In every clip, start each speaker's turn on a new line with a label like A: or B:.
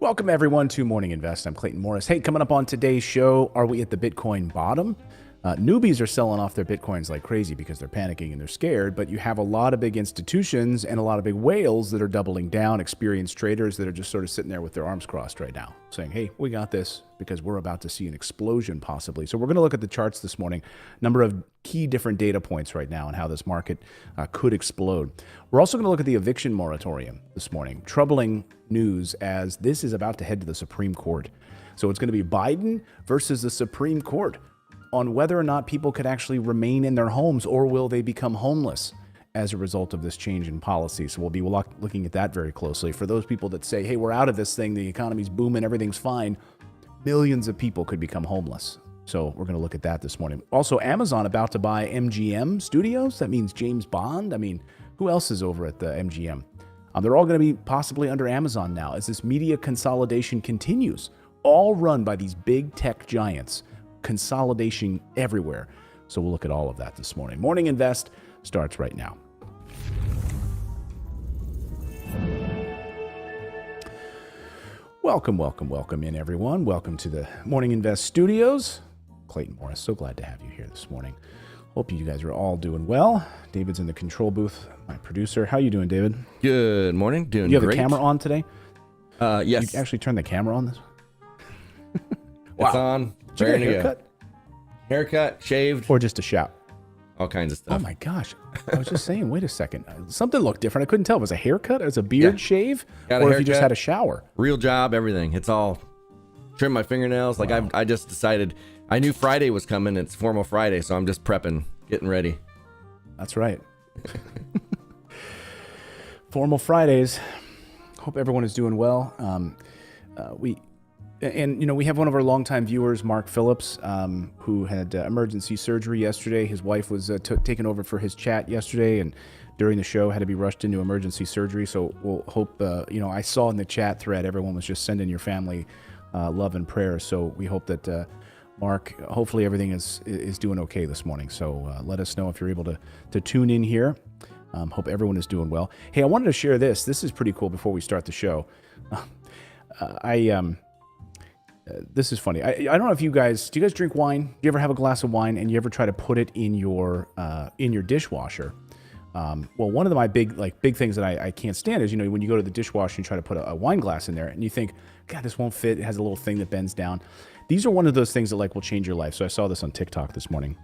A: Welcome, everyone, to Morning Invest. I'm Clayton Morris. Hey, coming up on today's show, are we at the Bitcoin bottom? Newbies are selling off their Bitcoins like crazy because they're panicking and they're scared, but you have a lot of big institutions and a lot of big whales that are doubling down, experienced traders that are just sort of sitting there with their arms crossed right now, saying, hey, we got this because we're about to see an explosion possibly. So we're going to look at the charts this morning, number of key different data points right now and how this market could explode. We're also going to look at the eviction moratorium this morning. Troubling news as this is about to head to the Supreme Court. So it's going to be Biden versus the Supreme Court on whether or not people could actually remain in their homes or will they become homeless as a result of this change in policy. So we'll be looking at that very closely. For those people that say, hey, we're out of this thing, the economy's booming, everything's fine, millions of people could become homeless. So we're going to look at that this morning. Also, Amazon about to buy MGM Studios. That means James Bond. I mean, who else is over at the MGM? They're all going to be possibly under Amazon now as this media consolidation continues, all run by these big tech giants. Consolidation everywhere. So we'll look at all of that this morning. Morning Invest starts right now. Welcome in, everyone. Welcome to the Morning Invest Studios. Clayton Morris, so glad to have you here this morning. Hope you guys are all doing well. David's in the control booth, my producer. How you doing, David?
B: Good morning. Doing great.
A: You have the camera on today?
B: Yes.
A: You actually turned the camera on this?
B: Wow. It's on.
A: Did you get a haircut?
B: Haircut, shaved.
A: Or just a shout?
B: All kinds of stuff.
A: Oh my gosh. I was just saying, wait a second. Something looked different. I couldn't tell. Was it a haircut? It was a beard shave? Or if you just had a shower?
B: Real job, everything. It's all trim my fingernails. Like I just decided, I knew Friday was coming. It's formal Friday, so I'm just prepping, getting ready.
A: That's right. Formal Fridays. Hope everyone is doing well. We have one of our longtime viewers, Mark Phillips, who had emergency surgery yesterday. His wife was taken over for his chat yesterday, and during the show had to be rushed into emergency surgery. So we'll hope, I saw in the chat thread, everyone was just sending your family love and prayers. So we hope that Mark, hopefully everything is doing okay this morning. So let us know if you're able to tune in here. Hope everyone is doing well. Hey, I wanted to share this. This is pretty cool before we start the show. This is funny. I don't know if do you guys drink wine? Do you ever have a glass of wine and you ever try to put it in your dishwasher? Well, one of my big things that I can't stand is, when you go to the dishwasher and try to put a wine glass in there and you think, God, this won't fit. It has a little thing that bends down. These are one of those things that will change your life. So I saw this on TikTok this morning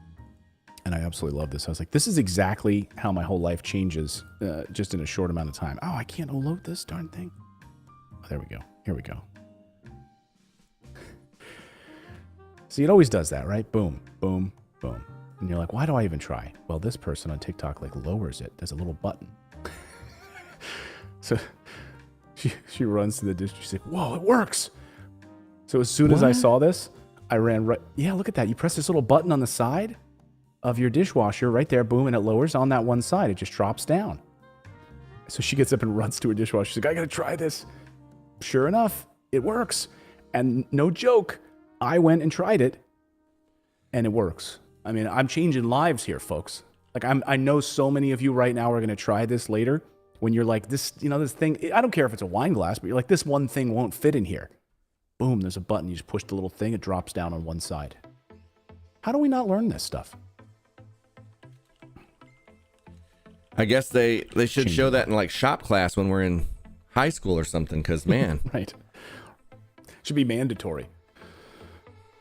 A: and I absolutely love this. I was like, this is exactly how my whole life changes just in a short amount of time. Oh, I can't unload this darn thing. Oh, there we go. Here we go. See, it always does that, right? Boom, boom, boom. And you're like, why do I even try? Well, this person on TikTok lowers it. There's a little button. So she runs to the dish. She's like, whoa, it works. So as soon as I saw this, I ran right. Yeah, look at that. You press this little button on the side of your dishwasher right there. Boom, and it lowers on that one side. It just drops down. So she gets up and runs to her dishwasher. She's like, I got to try this. Sure enough, it works. And no joke, I went and tried it, and it works. I mean, I'm changing lives here, folks. I know so many of you right now are going to try this later when you're like, this thing, I don't care if it's a wine glass, but you're like, this one thing won't fit in here. Boom, there's a button. You just push the little thing, it drops down on one side. How do we not learn this stuff?
B: I guess they should show that in shop class when we're in high school or something, because man.
A: Right. Should be mandatory.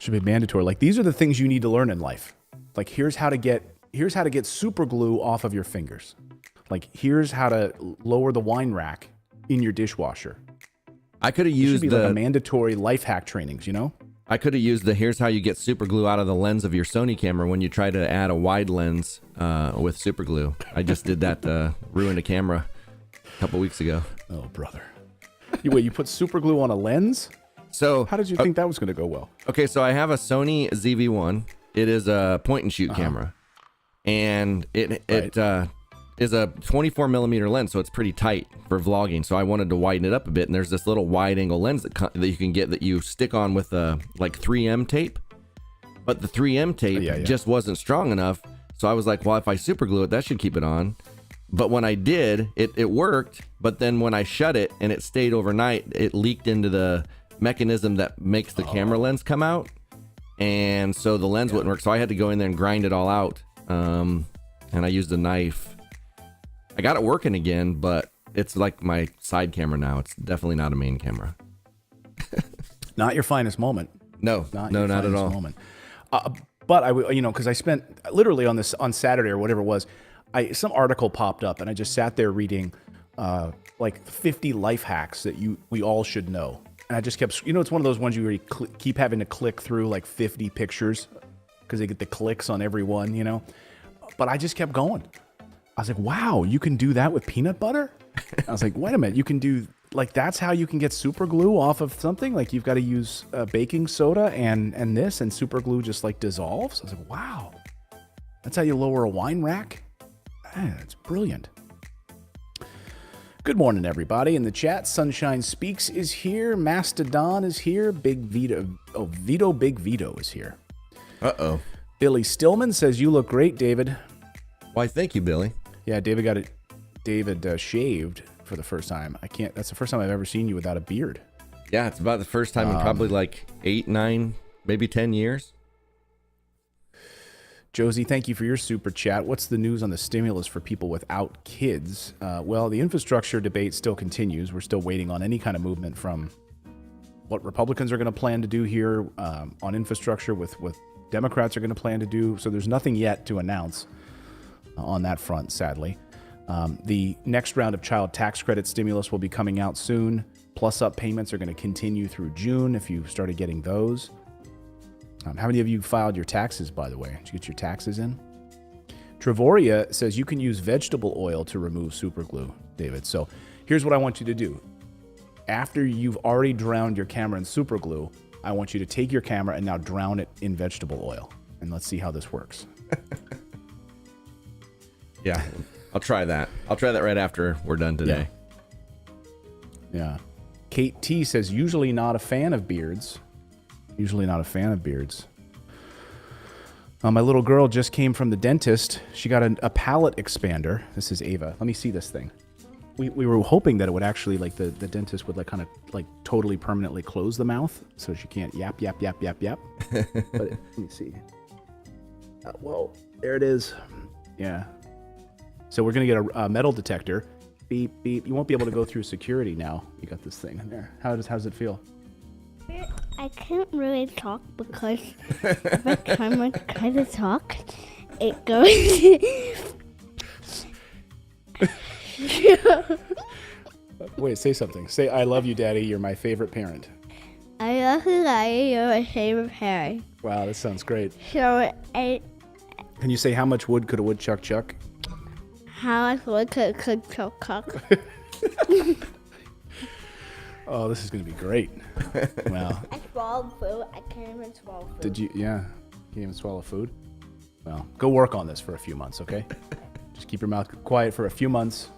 A: These are the things you need to learn in life. Here's how to get super glue off of your fingers. Here's how to lower the wine rack in your dishwasher.
B: I could have used
A: a mandatory life hack trainings,
B: I could have used here's how you get super glue out of the lens of your Sony camera when you try to add a wide lens with super glue. I just did that to ruin a camera a couple weeks ago.
A: Oh, brother. You put super glue on a lens?
B: So
A: how did you think that was going to go well?
B: Okay, so I have a Sony ZV-1. It is a point and shoot camera, and it is a 24 millimeter lens, so it's pretty tight for vlogging. So I wanted to widen it up a bit, and there's this little wide angle lens that you can get that you stick on with 3M tape, but the 3M tape just wasn't strong enough. So I was like, well, if I super glue it, that should keep it on. But when I did, it worked. But then when I shut it and it stayed overnight, it leaked into the mechanism that makes the camera lens come out. And so the lens wouldn't work. So I had to go in there and grind it all out. And I used a knife. I got it working again, but it's like my side camera now. It's definitely not a main camera.
A: Not your finest moment.
B: No, not at all.
A: Moment. But I, because I spent literally on Saturday or whatever it was, some article popped up and I just sat there reading like 50 life hacks that we all should know. And I just kept, it's one of those ones you really keep having to click through like 50 pictures because they get the clicks on every one, But I just kept going. I was like, wow, you can do that with peanut butter? I was like, wait a minute, you can do, like, that's how you can get super glue off of something? Like, you've got to use baking soda and this, and super glue just, like, dissolves? I was like, wow, that's how you lower a wine rack? Man, that's brilliant. Good morning, everybody. In the chat, Sunshine Speaks is here. Mastodon is here. Big Vito is here.
B: Uh-oh.
A: Billy Stillman says, you look great, David.
B: Why, thank you, Billy.
A: Yeah, David shaved for the first time. That's the first time I've ever seen you without a beard.
B: Yeah, it's about the first time in probably like 8, 9, maybe 10 years.
A: Josie, thank you for your super chat. What's the news on the stimulus for people without kids? Well, the infrastructure debate still continues. We're still waiting on any kind of movement from what Republicans are going to plan to do here on infrastructure with Democrats are going to plan to do. So there's nothing yet to announce on that front, sadly. The next round of child tax credit stimulus will be coming out soon. Plus up payments are going to continue through June if you started getting those. How many of you filed your taxes, by the way? Did you get your taxes in? Trevoria says you can use vegetable oil to remove super glue, David. So here's what I want you to do. After you've already drowned your camera in super glue, I want you to take your camera and now drown it in vegetable oil. And let's see how this works.
B: Yeah, I'll try that. I'll try that right after we're done today.
A: Yeah. Kate T says, usually not a fan of beards. My little girl just came from the dentist. She got a palate expander. This is Ava. Let me see this thing. We were hoping that it would actually, like, the dentist would, like, kind of, like, totally permanently close the mouth so she can't yap, yap, yap, yap, yap. But let me see. Whoa, there it is. Yeah. So we're going to get a metal detector. Beep, beep. You won't be able to go through security now. You got this thing in there. How's it feel?
C: I can't really talk because every time I try to talk, it goes.
A: Wait, say something. Say, I love you, Daddy. You're my favorite parent.
C: I love you, Daddy. You're my favorite parent.
A: Wow, this sounds great.
C: So,
A: Can you say how much wood could a woodchuck chuck?
C: how much wood could cook?
A: Oh, this is going to be great. Wow.
C: I swallowed food. I can't even swallow food.
A: Did you? Yeah. Can't even swallow food? Well, go work on this for a few months, okay? Just keep your mouth quiet for a few months.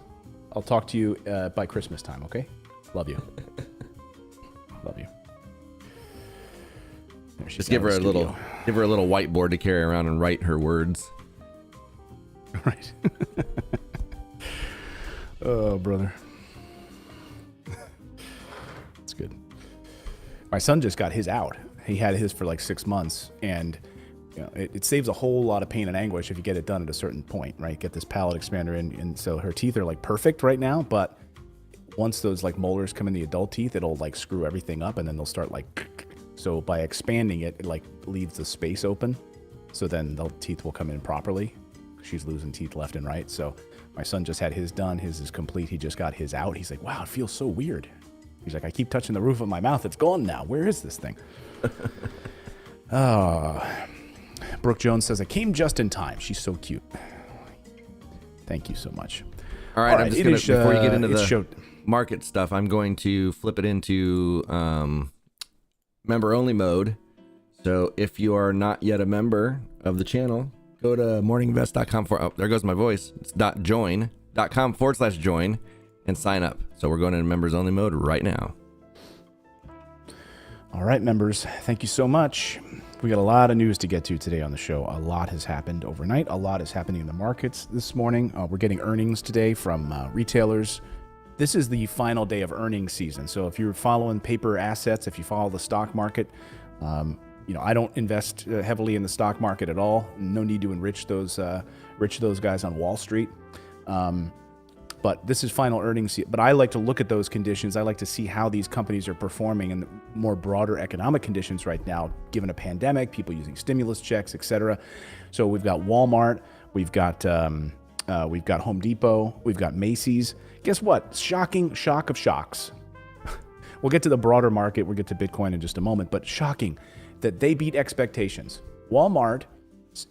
A: I'll talk to you by Christmas time, okay? Love you. Love you.
B: Just give her a little whiteboard to carry around and write her words.
A: Right. Oh, brother. That's good. My son just got his out. He had his for like 6 months, and it saves a whole lot of pain and anguish if you get it done at a certain point, right? Get this palate expander in, and so her teeth are like perfect right now, but once those like molars come in the adult teeth, it'll like screw everything up, and then they'll start like, so by expanding it, it like leaves the space open, so then the teeth will come in properly. She's losing teeth left and right. So my son just had his done. His is complete. He just got his out. He's like, wow, it feels so weird. He's like, I keep touching the roof of my mouth. It's gone now. Where is this thing? Brooke Jones says, I came just in time. She's so cute. Thank you so much.
B: All right, I'm just going to, before you get into the market stuff, I'm going to flip it into member-only mode. So if you are not yet a member of the channel, go to morninginvest.com oh, there goes my voice. It's .join.com/join and sign up. So we're going into members only mode right now.
A: All right, members. Thank you so much. We got a lot of news to get to today on the show. A lot has happened overnight. A lot is happening in the markets this morning. We're getting earnings today from retailers. This is the final day of earnings season. So if you're following paper assets, if you follow the stock market, I don't invest heavily in the stock market at all. No need to enrich those guys on Wall Street. But this is final earnings. But I like to look at those conditions. I like to see how these companies are performing in the more broader economic conditions right now, given a pandemic, people using stimulus checks, et cetera. So we've got Walmart, we've got Home Depot, we've got Macy's. Guess what? Shocking shock of shocks. We'll get to the broader market. We'll get to Bitcoin in just a moment. But shocking that they beat expectations. Walmart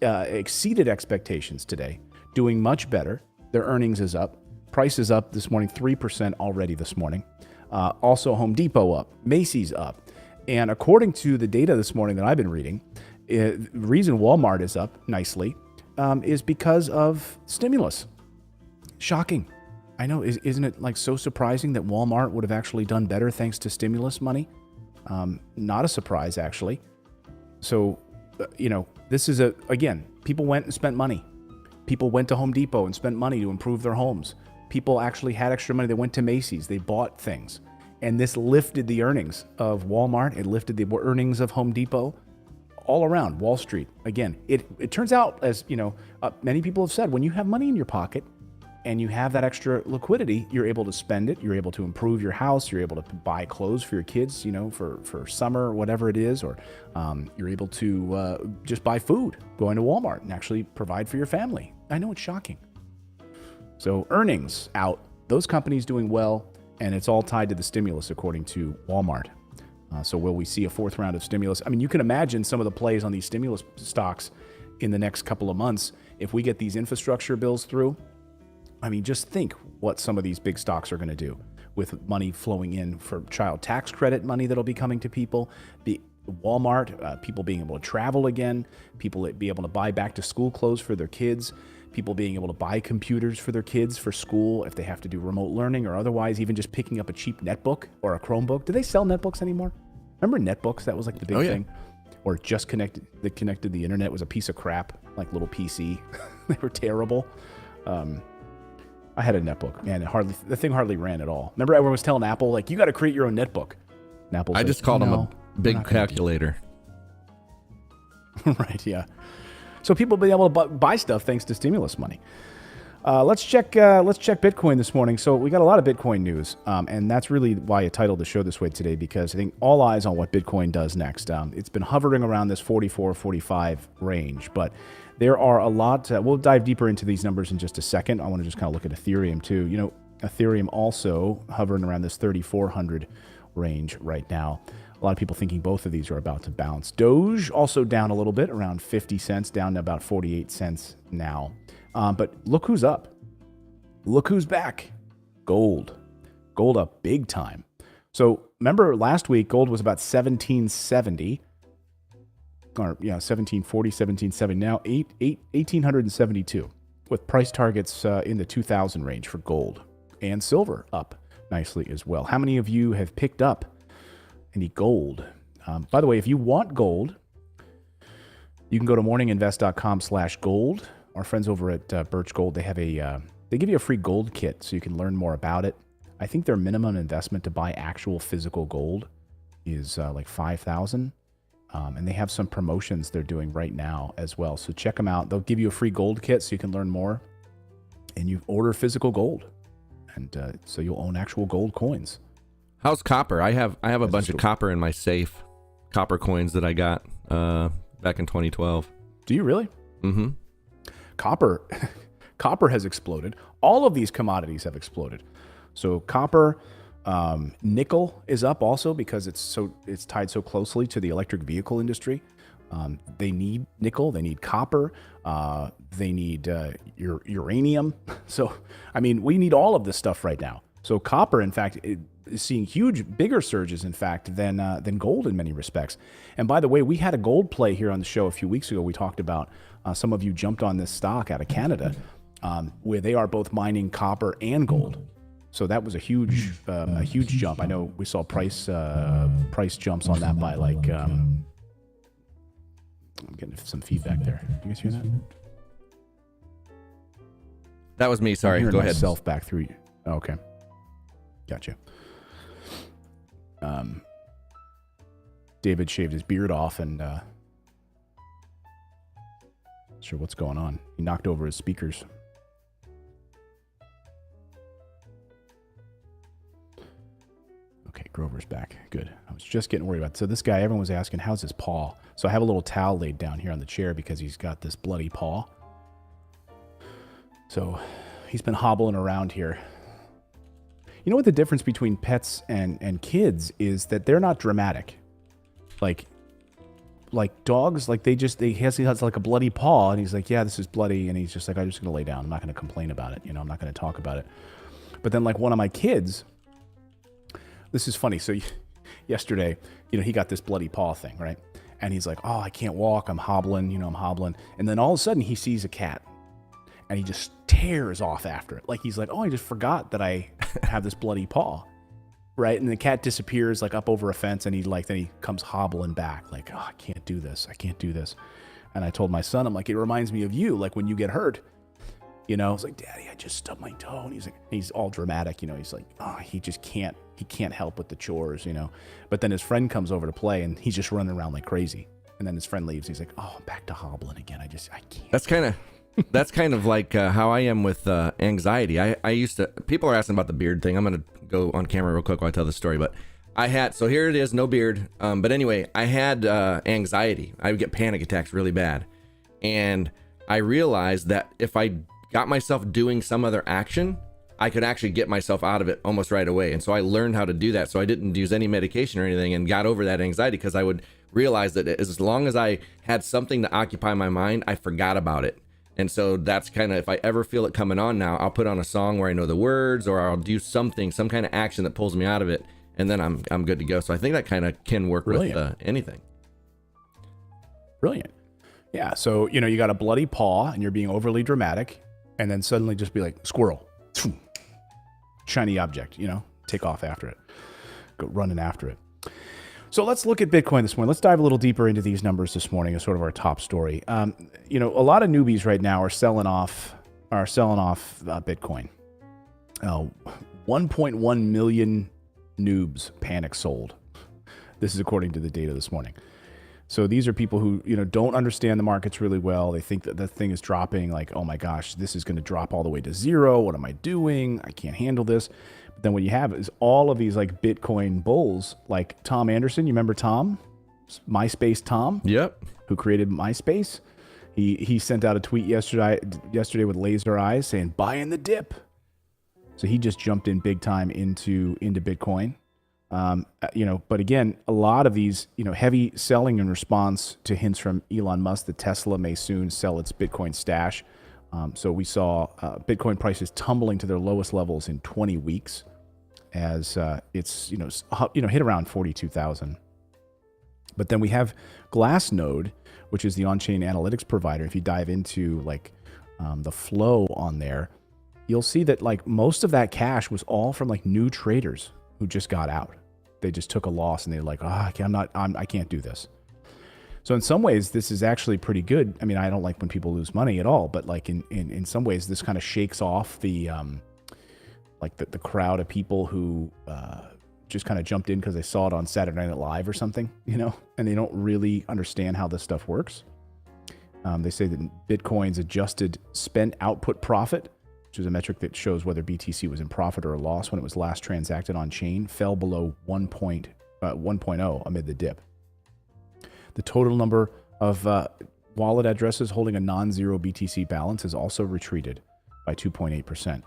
A: exceeded expectations today, doing much better. Their earnings is up. Price is up this morning, 3% already this morning. Also, Home Depot up, Macy's up. And according to the data this morning that I've been reading, the reason Walmart is up nicely is because of stimulus. Shocking. I know, isn't it like so surprising that Walmart would have actually done better thanks to stimulus money? Not a surprise, actually. So, this is again, people went and spent money. People went to Home Depot and spent money to improve their homes. People actually had extra money. They went to Macy's. They bought things. And this lifted the earnings of Walmart. It lifted the earnings of Home Depot all around Wall Street. Again, it turns out, as many people have said, when you have money in your pocket and you have that extra liquidity, you're able to spend it. You're able to improve your house. You're able to buy clothes for your kids, for summer or whatever it is. Or you're able to just buy food, going to Walmart and actually provide for your family. I know it's shocking. So earnings out, those companies doing well, and it's all tied to the stimulus, according to Walmart. So will we see a fourth round of stimulus? I mean, you can imagine some of the plays on these stimulus stocks in the next couple of months. If we get these infrastructure bills through, I mean, just think what some of these big stocks are going to do with money flowing in for child tax credit money that'll be coming to people. The Walmart, people being able to travel again, people be able to buy back to school clothes for their kids, people being able to buy computers for their kids for school if they have to do remote learning or otherwise, even just picking up a cheap netbook or a Chromebook. Do they sell netbooks anymore? Remember netbooks? That was like the big thing. Or just connected the internet was a piece of crap, like little PC. They were terrible. I had a netbook, man. The thing hardly ran at all. Remember, everyone was telling Apple, like, you got to create your own netbook. And Apple said,
B: just called them a big calculator.
A: Right, yeah. So people will be able to buy stuff thanks to stimulus money. Let's check Bitcoin this morning. So we got a lot of Bitcoin news, and that's really why I titled the show this way today, because I think all eyes on what Bitcoin does next. It's been hovering around this 44, 45 range, but there are a lot. We'll dive deeper into these numbers in just a second. I want to just kind of look at Ethereum too. Ethereum also hovering around this 3,400 range right now. A lot of people thinking both of these are about to bounce. Doge also down a little bit, around 50 cents, down to about 48 cents now. But look who's up. Look who's back. Gold. Gold up big time. So remember last week, gold was about 1770. Or 1740, 1770. Now 1872 with price targets in the 2000 range for gold. And silver up nicely as well. How many of you have picked up any gold? By the way, if you want gold, you can go to morninginvest.com/gold. Our friends over at Birch Gold, they have they give you a free gold kit so you can learn more about it. I think their minimum investment to buy actual physical gold is like $5,000. And they have some promotions they're doing right now as well. So check them out. They'll give you a free gold kit so you can learn more. And you order physical gold. And so you'll own actual gold coins.
B: How's copper? I have a bunch of copper in my safe. Copper coins that I got back in 2012.
A: Do you really?
B: Mm-hmm.
A: Copper has exploded. All of these commodities have exploded. So copper, nickel is up also because it's tied so closely to the electric vehicle industry. They need nickel, they need copper, they need uranium. So, I mean, we need all of this stuff right now. So copper, in fact, is seeing bigger surges, in fact, than gold in many respects. And by the way, we had a gold play here on the show a few weeks ago. We talked about some of you jumped on this stock out of Canada, where they are both mining copper and gold. So that was a huge jump. I know we saw price jumps on that by like I'm getting some feedback there. You guys hear that?
B: That was me.
A: I'm
B: Sorry.
A: hearing
B: Go ahead.
A: myself back through you. Oh, okay. Gotcha. David shaved his beard off and not sure what's going on. He knocked over his speakers. Okay, Grover's back. Good. I was just getting worried about it. So this guy, everyone was asking, how's his paw? So I have a little towel laid down here on the chair because he's got this bloody paw. So he's been hobbling around here. You know what the difference between pets and kids is that they're not dramatic. Like dogs, like he has like a bloody paw and he's like, yeah, this is bloody. And he's just like, I'm just going to lay down. I'm not going to complain about it. You know, I'm not going to talk about it. But then like one of my kids, this is funny. So yesterday, you know, he got this bloody paw thing, right? And he's like, oh, I can't walk. I'm hobbling, you know, I'm hobbling. And then all of a sudden he sees a cat and he just tears off after it. Like he's like, oh, I just forgot that I have this bloody paw. Right. And the cat disappears like up over a fence and then he comes hobbling back like, oh, I can't do this. I can't do this. And I told my son, I'm like, it reminds me of you. Like when you get hurt, you know, it's like, Daddy, I just stubbed my toe. And he's all dramatic. You know, he's like, oh, he can't help with the chores, you know. But then his friend comes over to play and he's just running around like crazy. And then his friend leaves. He's like, oh, I'm back to hobbling again. I can't.
B: That's kind of like how I am with anxiety. I used to, people are asking about the beard thing. I'm going to go on camera real quick while I tell the story, but so here it is, no beard. But anyway, I had anxiety. I would get panic attacks really bad. And I realized that if I got myself doing some other action, I could actually get myself out of it almost right away. And so I learned how to do that. So I didn't use any medication or anything and got over that anxiety because I would realize that as long as I had something to occupy my mind, I forgot about it. And so that's kind of, if I ever feel it coming on now, I'll put on a song where I know the words, or I'll do something, some kind of action that pulls me out of it, and then I'm good to go. So I think that kind of can work with anything.
A: Brilliant. Yeah. So, you know, you got a bloody paw and you're being overly dramatic, and then suddenly just be like, squirrel, shiny object, you know, take off after it, go running after it. So let's look at Bitcoin this morning. Let's dive a little deeper into these numbers this morning as sort of our top story. You know, a lot of newbies right now are selling off Bitcoin. 1.1 million noobs panic sold. This is according to the data this morning. So these are people who, you know, don't understand the markets really well. They think that the thing is dropping, like, oh my gosh, this is going to drop all the way to zero. What am I doing? I can't handle this. But then what you have is all of these like Bitcoin bulls, like Tom Anderson. You remember Tom? MySpace Tom?
B: Yep.
A: Who created MySpace? He sent out a tweet yesterday with laser eyes saying, buy in the dip. So he just jumped in big time into Bitcoin. You know, but again, a lot of these, you know, heavy selling in response to hints from Elon Musk that Tesla may soon sell its Bitcoin stash. So we saw Bitcoin prices tumbling to their lowest levels in 20 weeks as it's, you know, hit around 42,000. But then we have Glassnode, which is the on-chain analytics provider. If you dive into like the flow on there, you'll see that like most of that cash was all from like new traders who just got out. They just took a loss and they're like, I can't do this. So in some ways, this is actually pretty good. I mean, I don't like when people lose money at all, but like in some ways, this kind of shakes off the the crowd of people who just kind of jumped in because they saw it on Saturday Night Live or something, you know, and they don't really understand how this stuff works. They say that Bitcoin's adjusted spent output profit, which is a metric that shows whether BTC was in profit or a loss when it was last transacted on chain, fell below 1.0 amid the dip. The total number of wallet addresses holding a non-zero BTC balance has also retreated by 2.8%.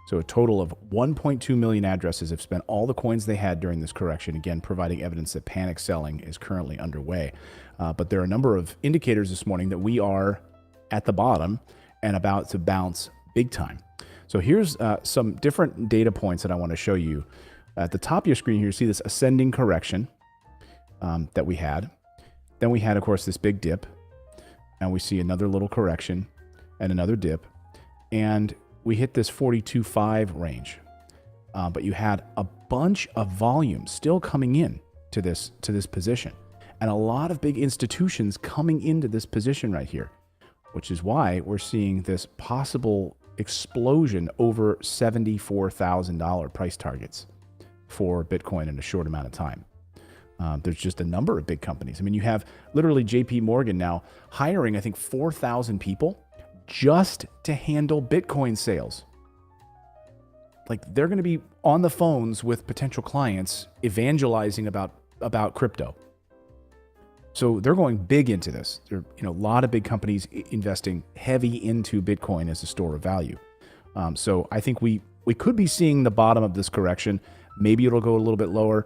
A: So a total of 1.2 million addresses have spent all the coins they had during this correction, again, providing evidence that panic selling is currently underway. But there are a number of indicators this morning that we are at the bottom and about to bounce big time. So here's some different data points that I want to show you. At the top of your screen here, you see this ascending correction that we had. Then we had, of course, this big dip, and we see another little correction and another dip, and we hit this 42.5 range. But you had a bunch of volume still coming in to this position. and a lot of big institutions coming into this position right here, which is why we're seeing this possible explosion over $74,000 price targets for Bitcoin in a short amount of time. There's just a number of big companies. I mean, you have literally JP Morgan now hiring, I think, 4,000 people just to handle Bitcoin sales. Like, they're going to be on the phones with potential clients evangelizing about crypto. So they're going big into this. There are, a lot of big companies investing heavy into Bitcoin as a store of value. So I think we could be seeing the bottom of this correction. Maybe it'll go a little bit lower,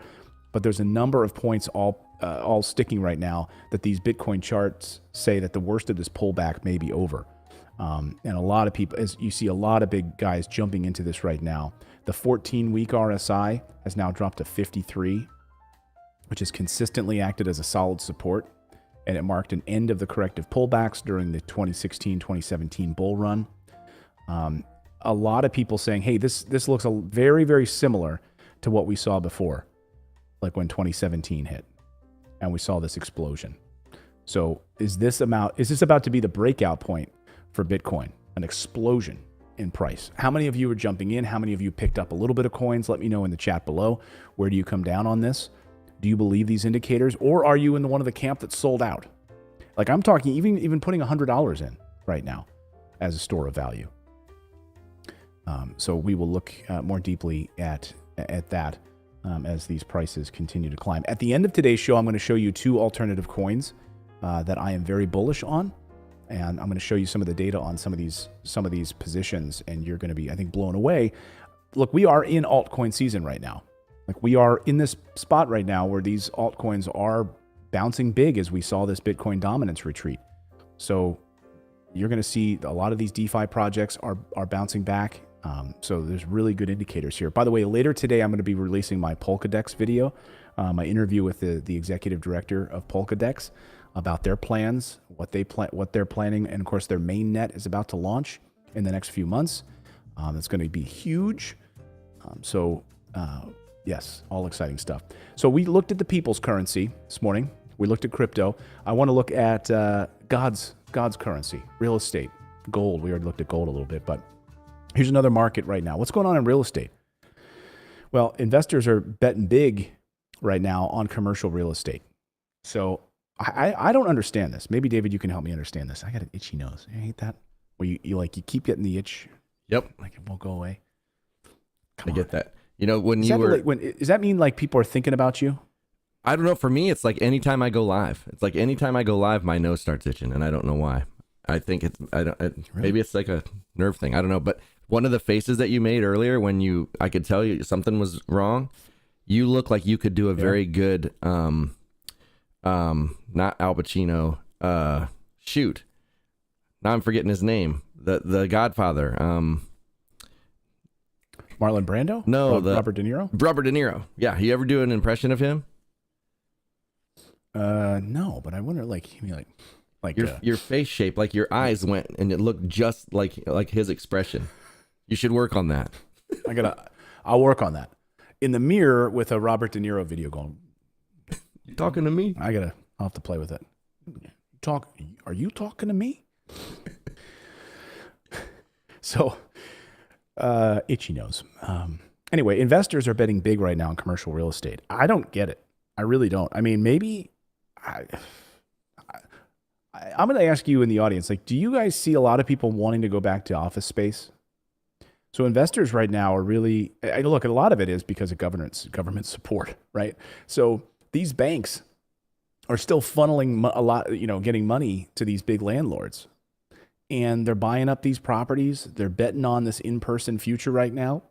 A: but there's a number of points all sticking right now that these Bitcoin charts say that the worst of this pullback may be over. And a lot of people, as you see, a lot of big guys jumping into this right now. The 14-week RSI has now dropped to 53, which has consistently acted as a solid support. And it marked an end of the corrective pullbacks during the 2016-2017 bull run. A lot of people saying, hey, this looks very, very similar to what we saw before, like when 2017 hit and we saw this explosion. So is this about to be the breakout point for Bitcoin, an explosion in price? How many of you are jumping in? How many of you picked up a little bit of coins? Let me know in the chat below. Where do you come down on this? Do you believe these indicators, or are you in one of the camp that's sold out? Like, I'm talking even putting $100 in right now as a store of value. So we will look more deeply at that as these prices continue to climb. At the end of today's show, I'm going to show you two alternative coins that I am very bullish on. And I'm going to show you some of the data on some of these positions, and you're going to be, I think, blown away. Look, we are in altcoin season right now. Like, we are in this spot right now where these altcoins are bouncing big as we saw this Bitcoin dominance retreat. So you're going to see a lot of these DeFi projects are bouncing back. So there's really good indicators here. By the way, later today, I'm going to be releasing my Polkadex video, my interview with the executive director of Polkadex, about their plans, what they're planning, and of course their main net is about to launch in the next few months. It's going to be huge. Yes, all exciting stuff. So we looked at the people's currency this morning. We looked at crypto. I want to look at God's currency, real estate, gold. We already looked at gold a little bit, but here's another market right now. What's going on in real estate? Well, investors are betting big right now on commercial real estate. So I don't understand this. Maybe, David, you can help me understand this. I got an itchy nose. I hate that. Where you keep getting the itch.
B: Yep.
A: Like, it won't go away.
B: I get that. When
A: does that mean like people are thinking about you?
B: I don't know. For me, it's like anytime I go live. It's like anytime I go live, my nose starts itching, and I don't know why. I think maybe it's like a nerve thing. I don't know. But one of the faces that you made earlier, I could tell you something was wrong. You look like you could do a very good, not Al Pacino, shoot. Now I'm forgetting his name. The Godfather.
A: Marlon Brando?
B: No,
A: Robert De Niro?
B: Robert De Niro. Yeah. You ever do an impression of him?
A: No, but I wonder,
B: your face shape, like your eyes went, and it looked just like his expression. You should work on that.
A: I'll work on that. In the mirror with a Robert De Niro video going.
B: You talking to me?
A: I'll have to play with it. Are you talking to me? So, itchy nose. Anyway, investors are betting big right now in commercial real estate. I don't get it. I really don't. I mean, maybe I'm going to ask you in the audience, like, do you guys see a lot of people wanting to go back to office space? So investors right now are really, look, a lot of it is because of government support, right? So these banks are still funneling a lot, getting money to these big landlords. And they're buying up these properties. They're betting on this in-person future right now.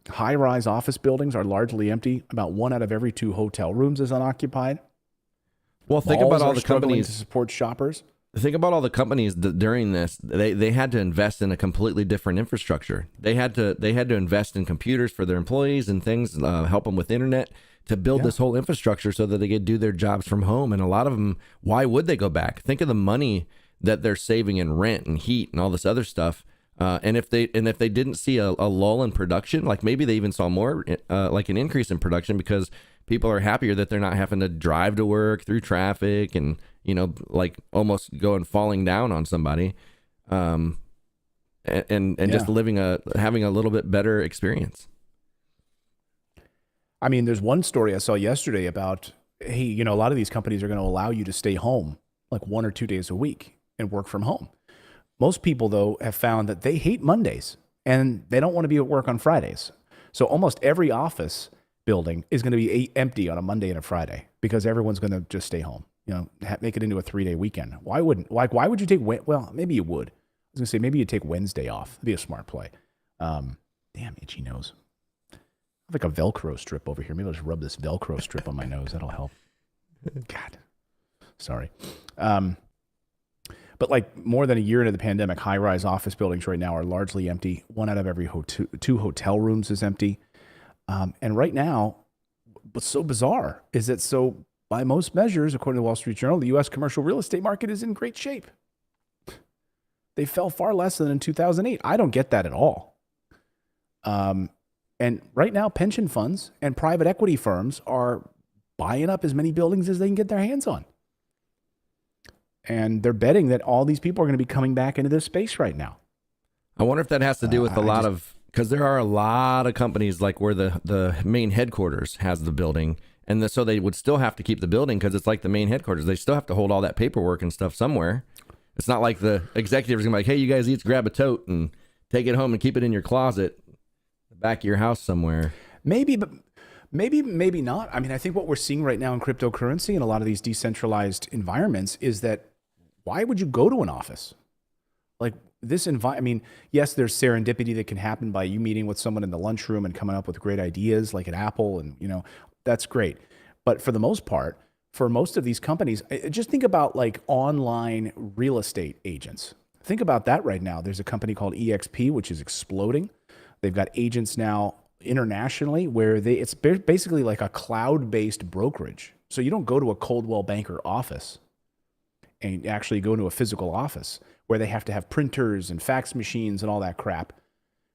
A: High-rise office buildings are largely empty. About 1 out of every 2 hotel rooms is unoccupied.
B: Well, think about all the companies
A: to support shoppers.
B: Think about all the companies that during this, they had to invest in a completely different infrastructure. They had to invest in computers for their employees and things, help them with internet to build this whole infrastructure so that they could do their jobs from home. And a lot of them, why would they go back? Think of the money that they're saving in rent and heat and all this other stuff. And if they didn't see a lull in production, like maybe they even saw more, like an increase in production because people are happier that they're not having to drive to work through traffic and, like almost going falling down on somebody. And just having a little bit better experience.
A: I mean, there's one story I saw yesterday about, hey, a lot of these companies are going to allow you to stay home like 1 or 2 days a week and work from home. Most people, though, have found that they hate Mondays and they don't want to be at work on Fridays. So almost every office building is going to be empty on a Monday and a Friday because everyone's going to just stay home, make it into a 3-day weekend. Why would you take, well, maybe you would. I was going to say, maybe you'd take Wednesday off. That'd be a smart play. Damn, itchy nose. I have like a Velcro strip over here. Maybe I'll just rub this Velcro strip on my nose. That'll help. God, sorry. But like more than a year into the pandemic, high-rise office buildings right now are largely empty. 1 out of every 2 hotel rooms is empty. And right now, what's so bizarre is that by most measures, according to the Wall Street Journal, the U.S. commercial real estate market is in great shape. They fell far less than in 2008. I don't get that at all. And right now, pension funds and private equity firms are buying up as many buildings as they can get their hands on. And they're betting that all these people are going to be coming back into this space right now.
B: I wonder if that has to do with because there are a lot of companies like where the main headquarters has the building. And so they would still have to keep the building because it's like the main headquarters. They still have to hold all that paperwork and stuff somewhere. It's not like the executives are going to be like, hey, you guys each grab a tote and take it home and keep it in your closet, the back of your house somewhere.
A: Maybe, but maybe not. I mean, I think what we're seeing right now in cryptocurrency and a lot of these decentralized environments is that why would you go to an office? Like this I mean, yes, there's serendipity that can happen by you meeting with someone in the lunchroom and coming up with great ideas like at Apple and, that's great. But for the most part, for most of these companies, just think about like online real estate agents. Think about that right now. There's a company called EXP, which is exploding. They've got agents now internationally where it's basically like a cloud-based brokerage. So you don't go to a Coldwell Banker office and actually go into a physical office where they have to have printers and fax machines and all that crap.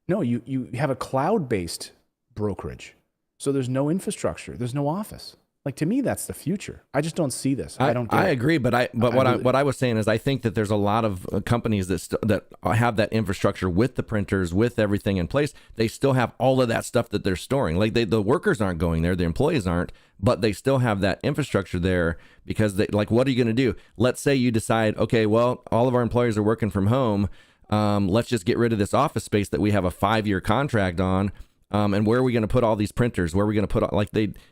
A: No, you have a cloud-based brokerage. So there's no infrastructure. There's no office. Like, to me, that's the future. I just don't see this. I don't get it.
B: I agree, but what I was saying is I think that there's a lot of companies that have that infrastructure with the printers, with everything in place. They still have all of that stuff that they're storing. Like the workers aren't going there, the employees aren't, but they still have that infrastructure there because what are you going to do? Let's say you decide, okay, well, all of our employees are working from home. Let's just get rid of this office space that we have a 5-year contract on. And where are we going to put all these printers? Where are we going to put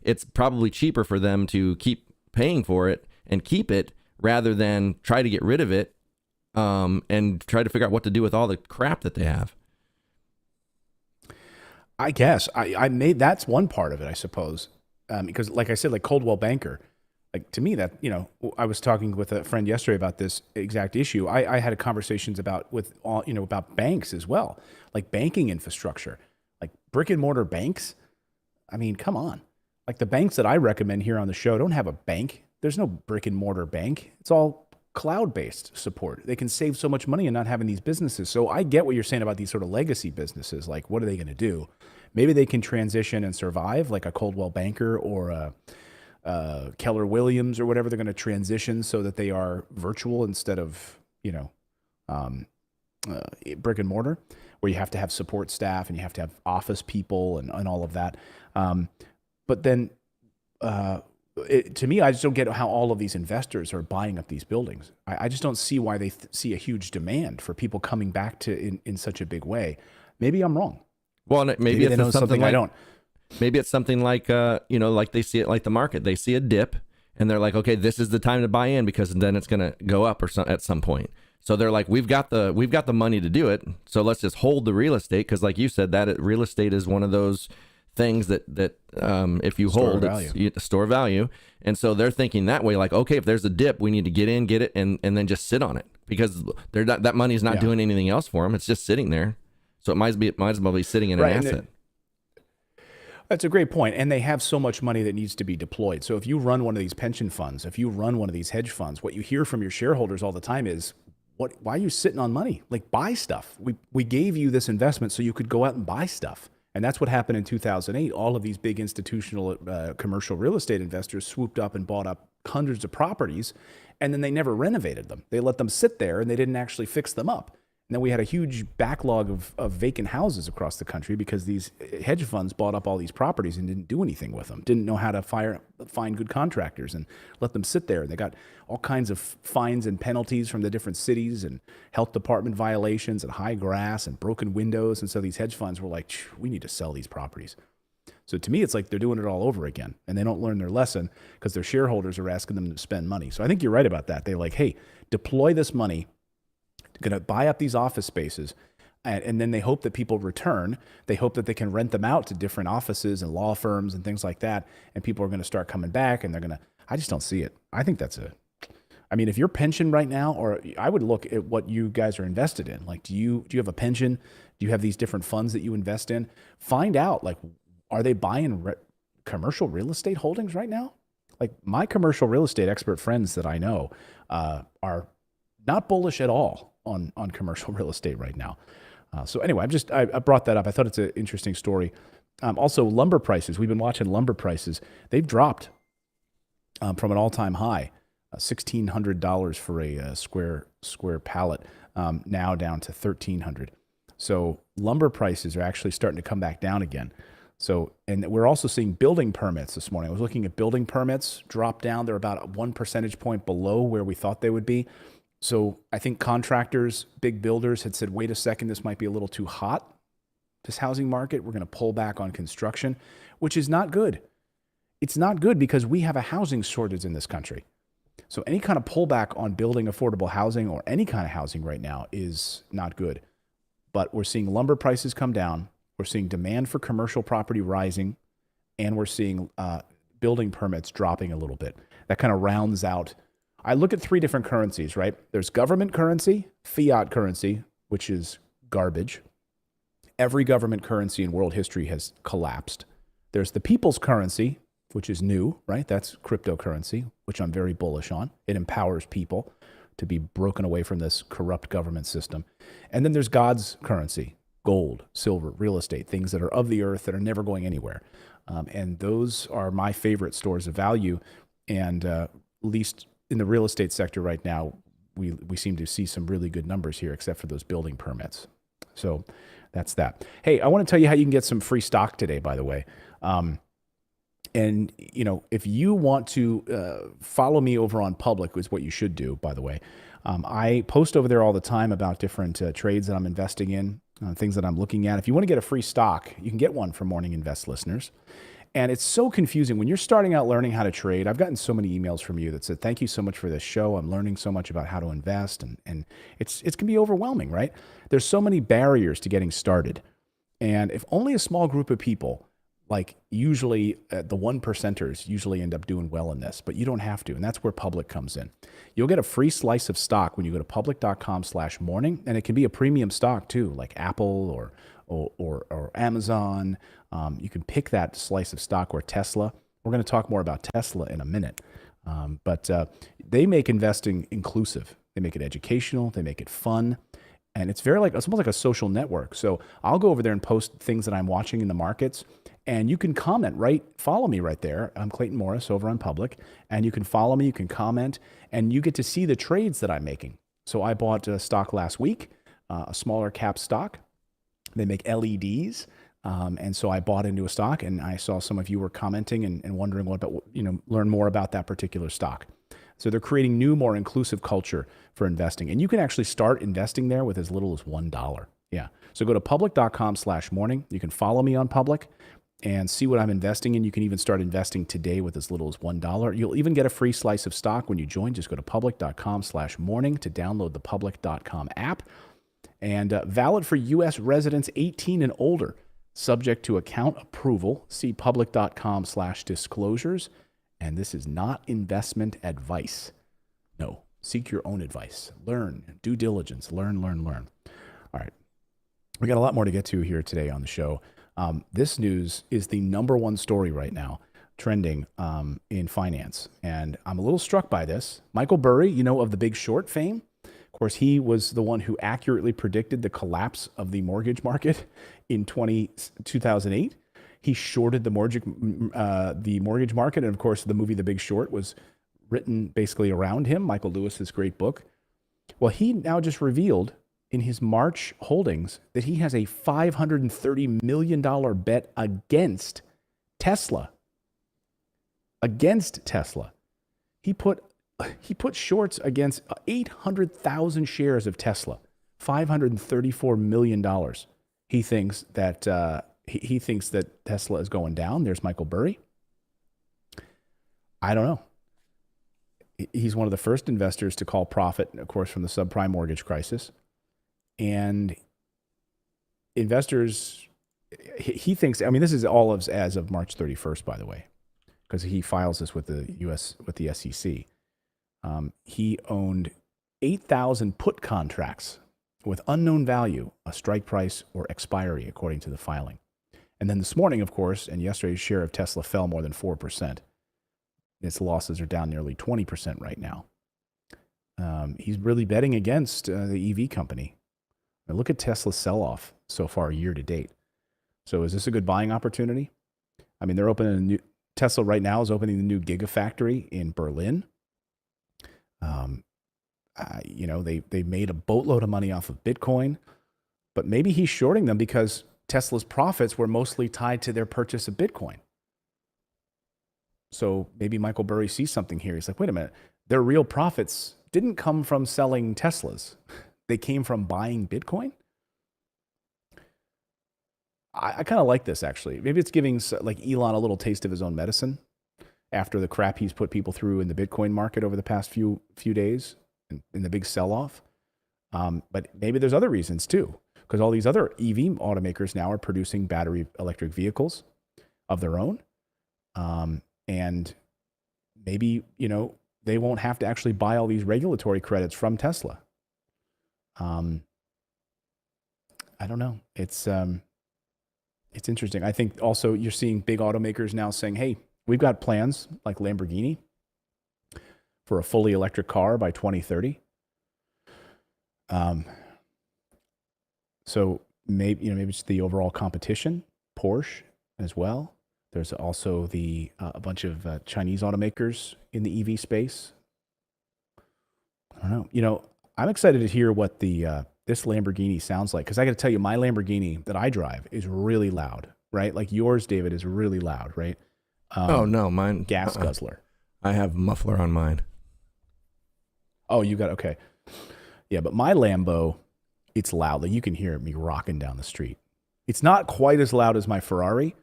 B: it's probably cheaper for them to keep paying for it and keep it rather than try to get rid of it and try to figure out what to do with all the crap that they have.
A: I guess that's one part of it, I suppose. Because like I said, like Coldwell Banker, like to me that, I was talking with a friend yesterday about this exact issue. I had conversations about banks as well, like banking infrastructure. Like brick and mortar banks, I mean, come on. Like the banks that I recommend here on the show don't have a bank. There's no brick and mortar bank. It's all cloud-based support. They can save so much money in not having these businesses. So I get what you're saying about these sort of legacy businesses. Like, what are they going to do? Maybe they can transition and survive, like a Coldwell Banker or a Keller Williams or whatever. They're going to transition so that they are virtual instead of, brick and mortar, where you have to have support staff and you have to have office people and all of that. But then to me, I just don't get how all of these investors are buying up these buildings. I just don't see why they see a huge demand for people coming back to in such a big way. Maybe I'm wrong.
B: Well, maybe
A: they know something I don't.
B: Maybe it's something like, like they see it like the market. They see a dip and they're like, okay, this is the time to buy in because then it's going to go up at some point. So they're like, we've got the money to do it. So let's just hold the real estate. Cause like you said, that real estate is one of those things that if you hold, it's store value. And so they're thinking that way, like, okay, if there's a dip, we need to get it and then just sit on it because that money is not doing anything else for them. It's just sitting there. So it might as well be sitting in an asset.
A: That's a great point. And they have so much money that needs to be deployed. So if you run one of these pension funds, if you run one of these hedge funds, what you hear from your shareholders all the time is, why are you sitting on money? Like, buy stuff. We gave you this investment so you could go out and buy stuff. And that's what happened in 2008. All of these big institutional commercial real estate investors swooped up and bought up hundreds of properties, and then they never renovated them. They let them sit there, and they didn't actually fix them up. And then we had a huge backlog of vacant houses across the country because these hedge funds bought up all these properties and didn't do anything with them, didn't know how to find good contractors and let them sit there. And they got all kinds of fines and penalties from the different cities and health department violations and high grass and broken windows. And so these hedge funds were like, we need to sell these properties. So to me, it's like they're doing it all over again, and they don't learn their lesson because their shareholders are asking them to spend money. So I think you're right about that. They're like, hey, deploy this money, going to buy up these office spaces, and then they hope that people return. They hope that they can rent them out to different offices and law firms and things like that, and people are going to start coming back, and they're going to, I just don't see it. I think I mean, if you're pension right now, or I would look at what you guys are invested in. Like, do you have a pension? Do you have these different funds that you invest in? Find out, like, are they buying commercial real estate holdings right now? Like, my commercial real estate expert friends that I know are not bullish at all on commercial real estate right now. So anyway, I brought that up. I thought it's an interesting story. Also, lumber prices. We've been watching lumber prices. They've dropped from an all-time high, $1,600 for a square pallet, now down to $1,300. So lumber prices are actually starting to come back down again. So, and we're also seeing building permits this morning. I was looking at building permits drop down. They're about 1 percentage point below where we thought they would be. So I think contractors, big builders had said, wait a second, this might be a little too hot, this housing market. We're going to pull back on construction, which is not good. It's not good because we have a housing shortage in this country. So any kind of pullback on building affordable housing or any kind of housing right now is not good. But we're seeing lumber prices come down. We're seeing demand for commercial property rising, and we're seeing building permits dropping a little bit. That kind of rounds out. I look at 3 different currencies, right? There's government currency, fiat currency, which is garbage. Every government currency in world history has collapsed. There's the people's currency, which is new, right? That's cryptocurrency, which I'm very bullish on. It empowers people to be broken away from this corrupt government system. And then there's God's currency, gold, silver, real estate, things that are of the earth that are never going anywhere. And those are my favorite stores of value. And at least in the real estate sector right now, we seem to see some really good numbers here, except for those building permits. So that's that. Hey, I want to tell you how you can get some free stock today, by the way. And, you know, if you want to follow me over on Public, is what you should do, by the way. I post over there all the time about different trades that I'm investing in, things that I'm looking at. If you want to get a free stock, you can get one from Morning Invest listeners. And it's so confusing when you're starting out learning how to trade. I've gotten so many emails from you that said, thank you so much for this show. I'm learning so much about how to invest. And it can be overwhelming, right? There's so many barriers to getting started. And if only a small group of people, like usually the 1%ers usually end up doing well in this, but you don't have to. And that's where Public comes in. You'll get a free slice of stock when you go to public.com/morning. And it can be a premium stock too, like Apple or Amazon. You can pick that slice of stock, or Tesla. We're going to talk more about Tesla in a minute. But they make investing inclusive. They make it educational. They make it fun. And it's almost like a social network. So I'll go over there and post things that I'm watching in the markets, and you can comment, follow me right there. I'm Clayton Morris over on Public, and you can follow me, you can comment, and you get to see the trades that I'm making. So I bought a stock last week, a smaller cap stock. They make LEDs. And so I bought into a stock, and I saw some of you were commenting and wondering learn more about that particular stock. So they're creating new, more inclusive culture for investing. And you can actually start investing there with as little as $1. Yeah. So go to public.com/morning. You can follow me on Public and see what I'm investing in. You can even start investing today with as little as $1. You'll even get a free slice of stock when you join. Just go to public.com/morning to download the public.com app. And valid for U.S. residents 18 and older, subject to account approval. See public.com/disclosures. And this is not investment advice. No, seek your own advice. Learn, due diligence, learn. All right. We got a lot more to get to here today on the show. This news is the #1 story right now, trending in finance. And I'm a little struck by this. Michael Burry, of The Big Short fame, course, he was the one who accurately predicted the collapse of the mortgage market in 2008. He shorted the mortgage market. And of course, the movie The Big Short was written basically around him, Michael Lewis's great book. Well, he now just revealed in his March holdings that he has a $530 million bet against Tesla. Against Tesla. He put shorts against 800,000 shares of Tesla, $534 million. He thinks that he thinks that Tesla is going down. There's Michael Burry. I don't know. He's one of the first investors to call profit, of course, from the subprime mortgage crisis. And investors, he thinks, I mean, this is all as of March 31st, by the way, because he files this with the SEC. He owned 8,000 put contracts with unknown value, a strike price, or expiry, according to the filing. And then this morning, of course, and yesterday's share of Tesla fell more than 4%. Its losses are down nearly 20% right now. He's really betting against the EV company. Now look at Tesla's sell-off so far year to date. So is this a good buying opportunity? I mean, they're opening Tesla right now is opening the new Gigafactory in Berlin. They made a boatload of money off of Bitcoin, but maybe he's shorting them because Tesla's profits were mostly tied to their purchase of Bitcoin. So maybe Michael Burry sees something here. He's like, wait a minute, their real profits didn't come from selling Teslas. They came from buying Bitcoin. I kind of like this, actually. Maybe it's giving like Elon a little taste of his own medicine after the crap he's put people through in the Bitcoin market over the past few days in the big sell-off. But maybe there's other reasons too, because all these other EV automakers now are producing battery electric vehicles of their own. And maybe, they won't have to actually buy all these regulatory credits from Tesla. I don't know. It's interesting. I think also you're seeing big automakers now saying, hey, we've got plans like Lamborghini for a fully electric car by 2030. So maybe it's the overall competition, Porsche as well. There's also a bunch of Chinese automakers in the EV space. I don't know. I'm excited to hear what this Lamborghini sounds like, because I got to tell you, my Lamborghini that I drive is really loud, right? Like yours, David, is really loud, right?
B: Oh no, mine
A: gas guzzler.
B: I have muffler on mine.
A: Oh, you got okay. Yeah, but my Lambo, it's loud. Like you can hear me rocking down the street. It's not quite as loud as my Ferrari,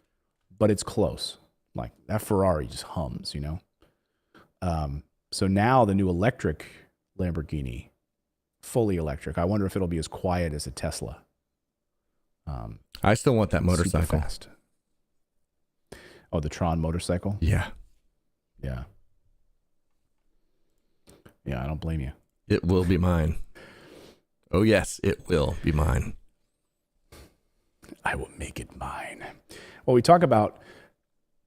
A: but it's close. Like that Ferrari just hums, So now the new electric Lamborghini, fully electric. I wonder if it'll be as quiet as a Tesla.
B: I still want that motorcycle.
A: Super fast. Oh, the Tron motorcycle?
B: Yeah.
A: Yeah. Yeah, I don't blame you.
B: It will be mine. Oh, yes, it will be mine.
A: I will make it mine. Well, we talk about,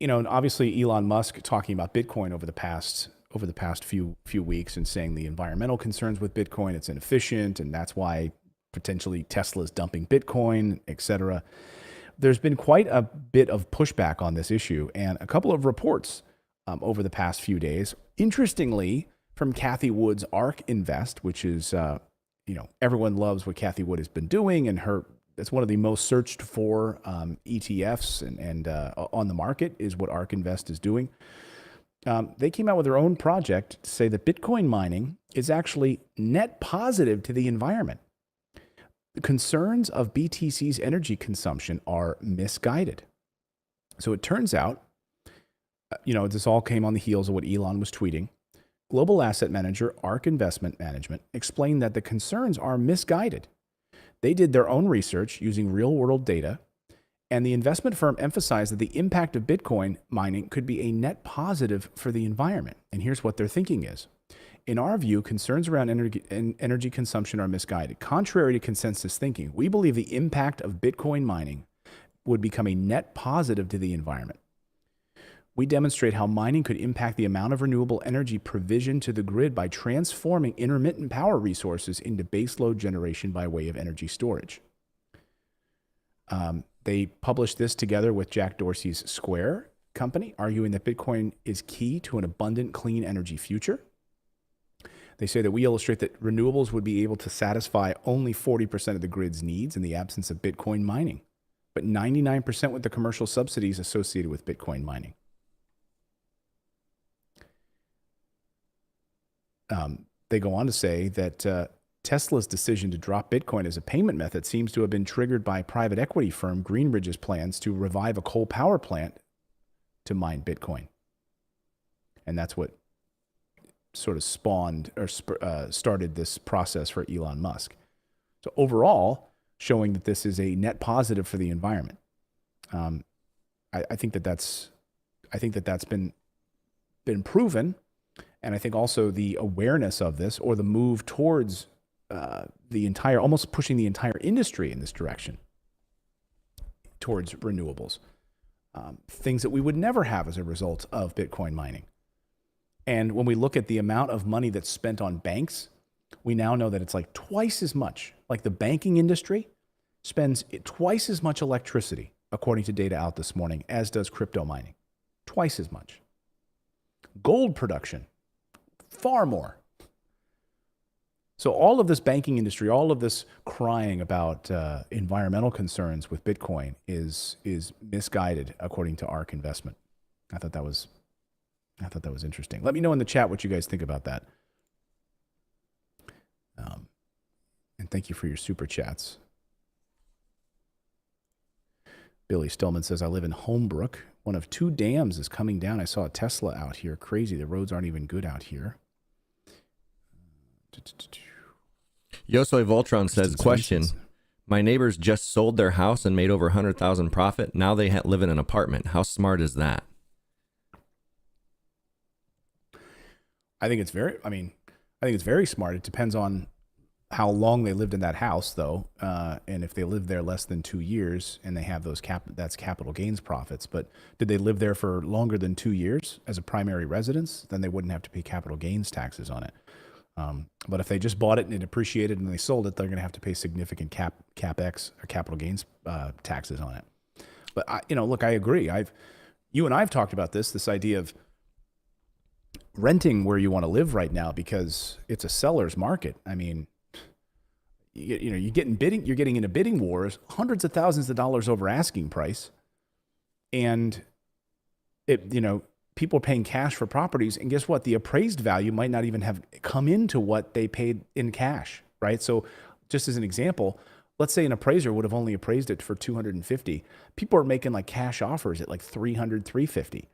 A: obviously Elon Musk talking about Bitcoin over the past few weeks and saying the environmental concerns with Bitcoin, it's inefficient, and that's why potentially Tesla's dumping Bitcoin, etc. There's been quite a bit of pushback on this issue, and a couple of reports over the past few days. Interestingly, from Cathie Wood's ARK Invest, which is, everyone loves what Cathie Wood has been doing, and that's one of the most searched for ETFs and on the market is what ARK Invest is doing. They came out with their own project to say that Bitcoin mining is actually net positive to the environment. The concerns of BTC's energy consumption are misguided. So it turns out, this all came on the heels of what Elon was tweeting. Global asset manager ARK Investment Management explained that the concerns are misguided. They did their own research using real-world data, and the investment firm emphasized that the impact of Bitcoin mining could be a net positive for the environment. And here's what their thinking is. In our view, concerns around energy consumption are misguided. Contrary to consensus thinking, we believe the impact of Bitcoin mining would become a net positive to the environment. we demonstrate how mining could impact the amount of renewable energy provision to the grid by transforming intermittent power resources into baseload generation by way of energy storage. They published this together with Jack Dorsey's Square company, arguing that Bitcoin is key to an abundant, clean energy future. They say that we illustrate that renewables would be able to satisfy only 40% of the grid's needs in the absence of Bitcoin mining, but 99% with the commercial subsidies associated with Bitcoin mining. They go on to say that Tesla's decision to drop Bitcoin as a payment method seems to have been triggered by private equity firm Greenridge's plans to revive a coal power plant to mine Bitcoin. And that's what sort of spawned or started this process for Elon Musk. So overall, showing that this is a net positive for the environment. I think that's been proven, and I think also the awareness of this, or the move towards almost pushing the entire industry in this direction towards renewables, things that we would never have as a result of Bitcoin mining. And when we look at the amount of money that's spent on banks, we now know that it's like twice as much. Like the banking industry spends twice as much electricity, according to data out this morning, as does crypto mining. Twice as much. Gold production, far more. So all of this banking industry, all of this crying about environmental concerns with Bitcoin is misguided, according to ARK Investment. I thought that was interesting. Let me know in the chat what you guys think about that. And thank you for your super chats. Billy Stillman says, I live in Homebrook. One of 2 dams is coming down. I saw a Tesla out here. Crazy. The roads aren't even good out here.
B: Yosoy Voltron says, question. My neighbors just sold their house and made over 100,000 profit. Now they live in an apartment. How smart is that?
A: I think it's very smart. It depends on how long they lived in that house, though, and if they lived there less than 2 years and they have that's capital gains profits. But did they live there for longer than 2 years as a primary residence? Then they wouldn't have to pay capital gains taxes on it. But if they just bought it and it appreciated and they sold it, they're going to have to pay significant capex or capital gains taxes on it. But look, I agree. You and I've talked about this idea of renting where you want to live right now, because it's a seller's market. I mean, you're getting into bidding wars, hundreds of thousands of dollars over asking price, and people are paying cash for properties, and guess what? The appraised value might not even have come into what they paid in cash, right? So, just as an example, let's say an appraiser would have only appraised it for $250. People are making like cash offers at like $300, $350.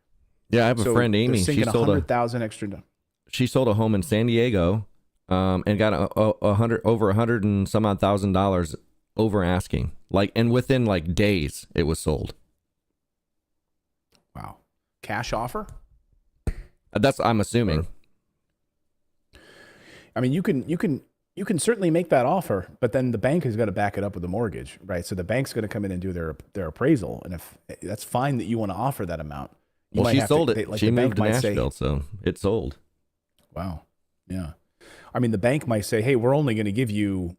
B: Yeah, I have a friend, Amy.
A: She sold $100,000 extra.
B: She sold a home in San Diego, and got over $100 and some odd $1,000 over asking. And within like days, it was sold.
A: Wow, cash offer?
B: I'm assuming.
A: I mean, you can certainly make that offer, but then the bank has got to back it up with a mortgage, right? So the bank's going to come in and do their appraisal, and if that's fine that you want to offer that amount.
B: Well, she sold it. She moved to Nashville, so it sold.
A: Wow. Yeah. I mean, the bank might say, "Hey, we're only going to give you,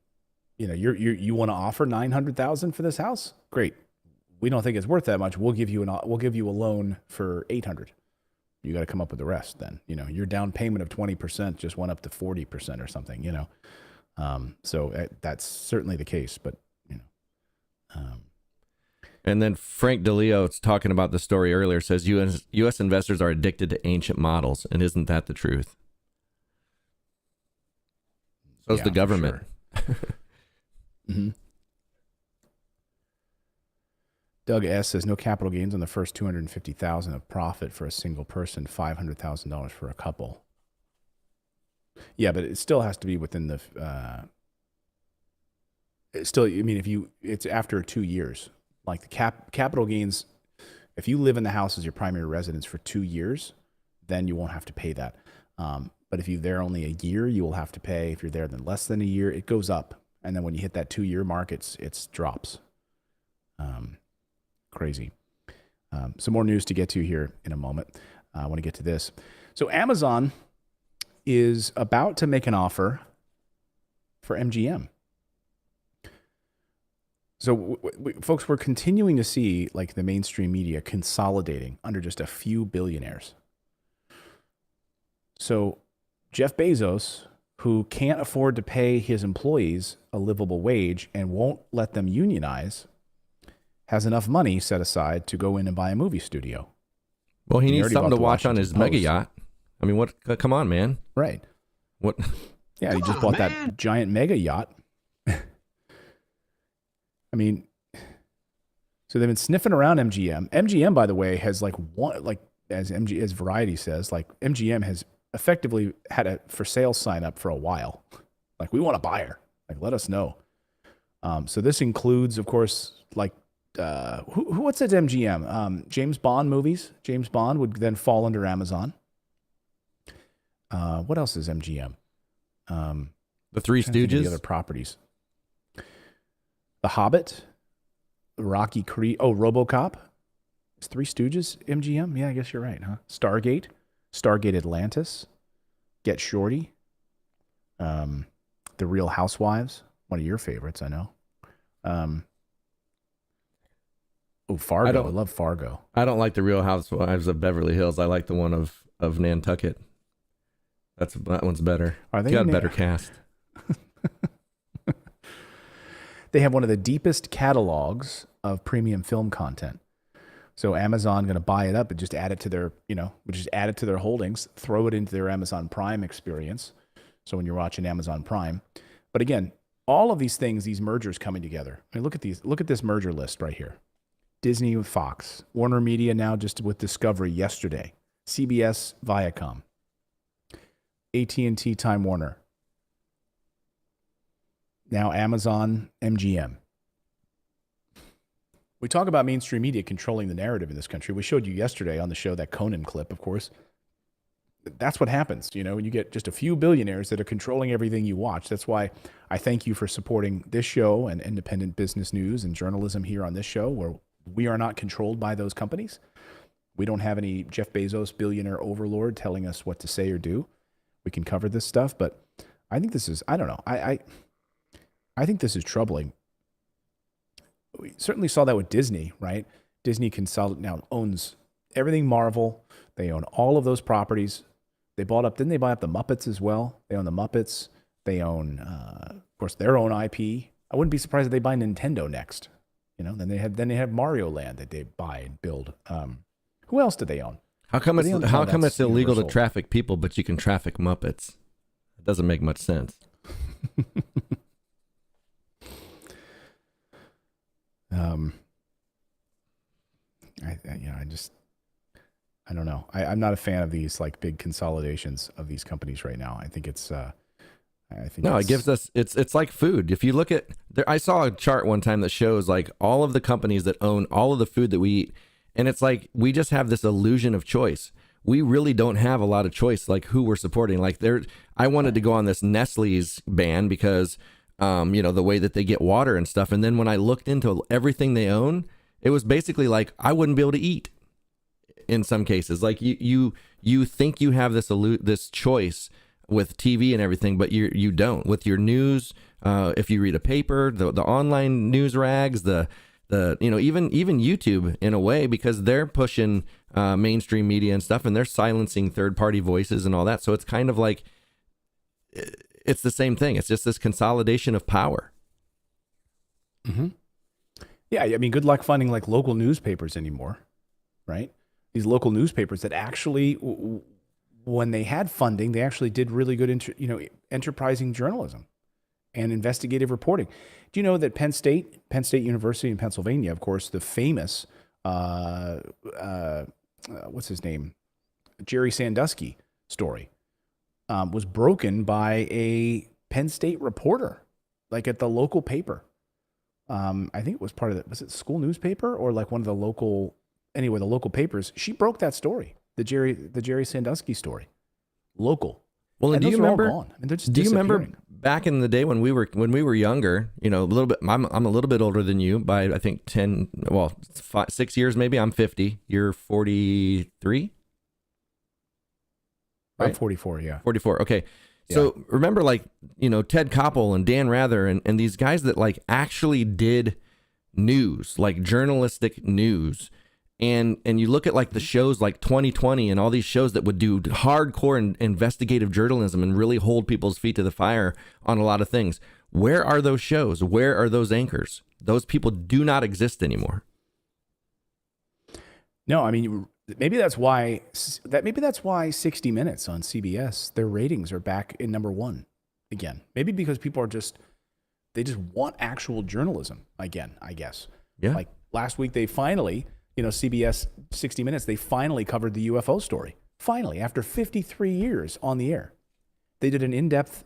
A: you want to offer $900,000 for this house? Great. We don't think it's worth that much. We'll give you a loan for $800. You got to come up with the rest. Then your down payment of 20% just went up to 40% or something. So that's certainly the case, but
B: And then Frank DeLeo, talking about the story earlier, says U.S. investors are addicted to ancient models, and isn't that the truth? So's the government.
A: Sure. Mm-hmm. Doug S. says no capital gains on the first $250,000 of profit for a single person, $500,000 for a couple. Yeah, but it still has to be within the. It's after 2 years. Like the capital gains, if you live in the house as your primary residence for 2 years, then you won't have to pay that. But if you're there only a year, you will have to pay. If you're there then less than a year, it goes up. And then when you hit that 2 year mark, it drops. Crazy. Some more news to get to here in a moment. I want to get to this. So Amazon is about to make an offer for MGM. So, folks, we're continuing to see like the mainstream media consolidating under just a few billionaires. So Jeff Bezos, who can't afford to pay his employees a livable wage and won't let them unionize, has enough money set aside to go in and buy a movie studio.
B: Well, he
A: And he
B: needs
A: already
B: something
A: bought
B: to
A: the
B: watch on
A: Washington
B: his mega
A: Post.
B: yacht. I mean, what? Come on, man.
A: Right.
B: What?
A: Yeah, he just bought that giant mega yacht. I mean, so they've been sniffing around MGM. MGM, by the way, has as Variety says, like MGM has effectively had a for sale sign up for a while. Like, we want a buyer. Like, let us know. So this includes, of course, like what's at MGM? James Bond movies. James Bond would then fall under Amazon. What else is MGM?
B: The Three Stooges.
A: The other properties. The Hobbit. Rocky Creek. Oh, RoboCop. Is Three Stooges MGM? Yeah, I guess you're right, huh? Stargate. Stargate Atlantis. Get Shorty. The Real Housewives. One of your favorites, I know. Fargo. I love Fargo.
B: I don't like the Real Housewives of Beverly Hills. I like the one of Nantucket. That one's better.
A: Are they
B: got a better cast?
A: They have one of the deepest catalogs of premium film content. So Amazon going to buy it up and just add it to their, just add it to their holdings, throw it into their Amazon Prime experience. So when you're watching Amazon Prime, but again, all of these things, these mergers coming together. I mean, look at this merger list right here. Disney with Fox, Warner Media now just with Discovery yesterday, CBS, Viacom, AT&T, Time Warner, now Amazon, MGM. We talk about mainstream media controlling the narrative in this country. We showed you yesterday on the show that Conan clip, of course. That's what happens, when you get just a few billionaires that are controlling everything you watch. That's why I thank you for supporting this show and independent business news and journalism here on this show, where we are not controlled by those companies. We don't have any Jeff Bezos billionaire overlord telling us what to say or do. We can cover this stuff, but I think this is, I don't know. I think this is troubling. We certainly saw that with Disney, right? Disney now owns everything Marvel. They own all of those properties. Didn't they buy up the Muppets as well? They own the Muppets. They own, of course, their own IP. I wouldn't be surprised if they buy Nintendo next. Then they have Mario Land that they buy and build. Who else do they own?
B: How come it's illegal to traffic people, but you can traffic Muppets? It doesn't make much sense.
A: I don't know. I'm not a fan of these like big consolidations of these companies right now. I think it's
B: it gives us it's like food. If you look at there, I saw a chart one time that shows like all of the companies that own all of the food that we eat, and it's like we just have this illusion of choice. We really don't have a lot of choice, like who we're supporting. Like I wanted to go on this Nestle's ban because the way that they get water and stuff, and then when I looked into everything they own, it was basically like I wouldn't be able to eat. In some cases, like you think you have this choice with TV and everything, but you don't with your news. If you read a paper, the online news rags, the even YouTube in a way, because they're pushing mainstream media and stuff, and they're silencing third party voices and all that. So it's kind of like it's the same thing. It's just this consolidation of power.
A: Mm-hmm. Yeah, I mean, good luck finding like local newspapers anymore, right? These local newspapers that actually, when they had funding, they actually did really good, enterprising journalism and investigative reporting. Do you know that Penn State University in Pennsylvania, of course, the famous, what's his name, Jerry Sandusky story, was broken by a Penn State reporter, like at the local paper. I think it was part of was it school newspaper or like one of the local. Anyway, the local papers, she broke that story, the Jerry Sandusky story, local.
B: Well, and do you remember?
A: I mean, they're just
B: do you remember back in the day when we were younger, a little bit. I'm a little bit older than you by I think 6 years maybe. I'm 50. You're 43.
A: I'm
B: Right?
A: 44. Yeah.
B: 44. Okay. So remember, Ted Koppel and Dan Rather and these guys that actually did news, like journalistic news. And you look at the shows like 2020 and all these shows that would do hardcore investigative journalism and really hold people's feet to the fire on a lot of things. Where are those shows? Where are those anchors? Those people do not exist anymore.
A: No, I mean, maybe that's why 60 Minutes on CBS, their ratings are back in #1 again. Maybe because people they just want actual journalism again, I guess.
B: Yeah.
A: Like last week, they finally, CBS 60 Minutes, they finally covered the UFO story. Finally, after 53 years on the air, they did an in-depth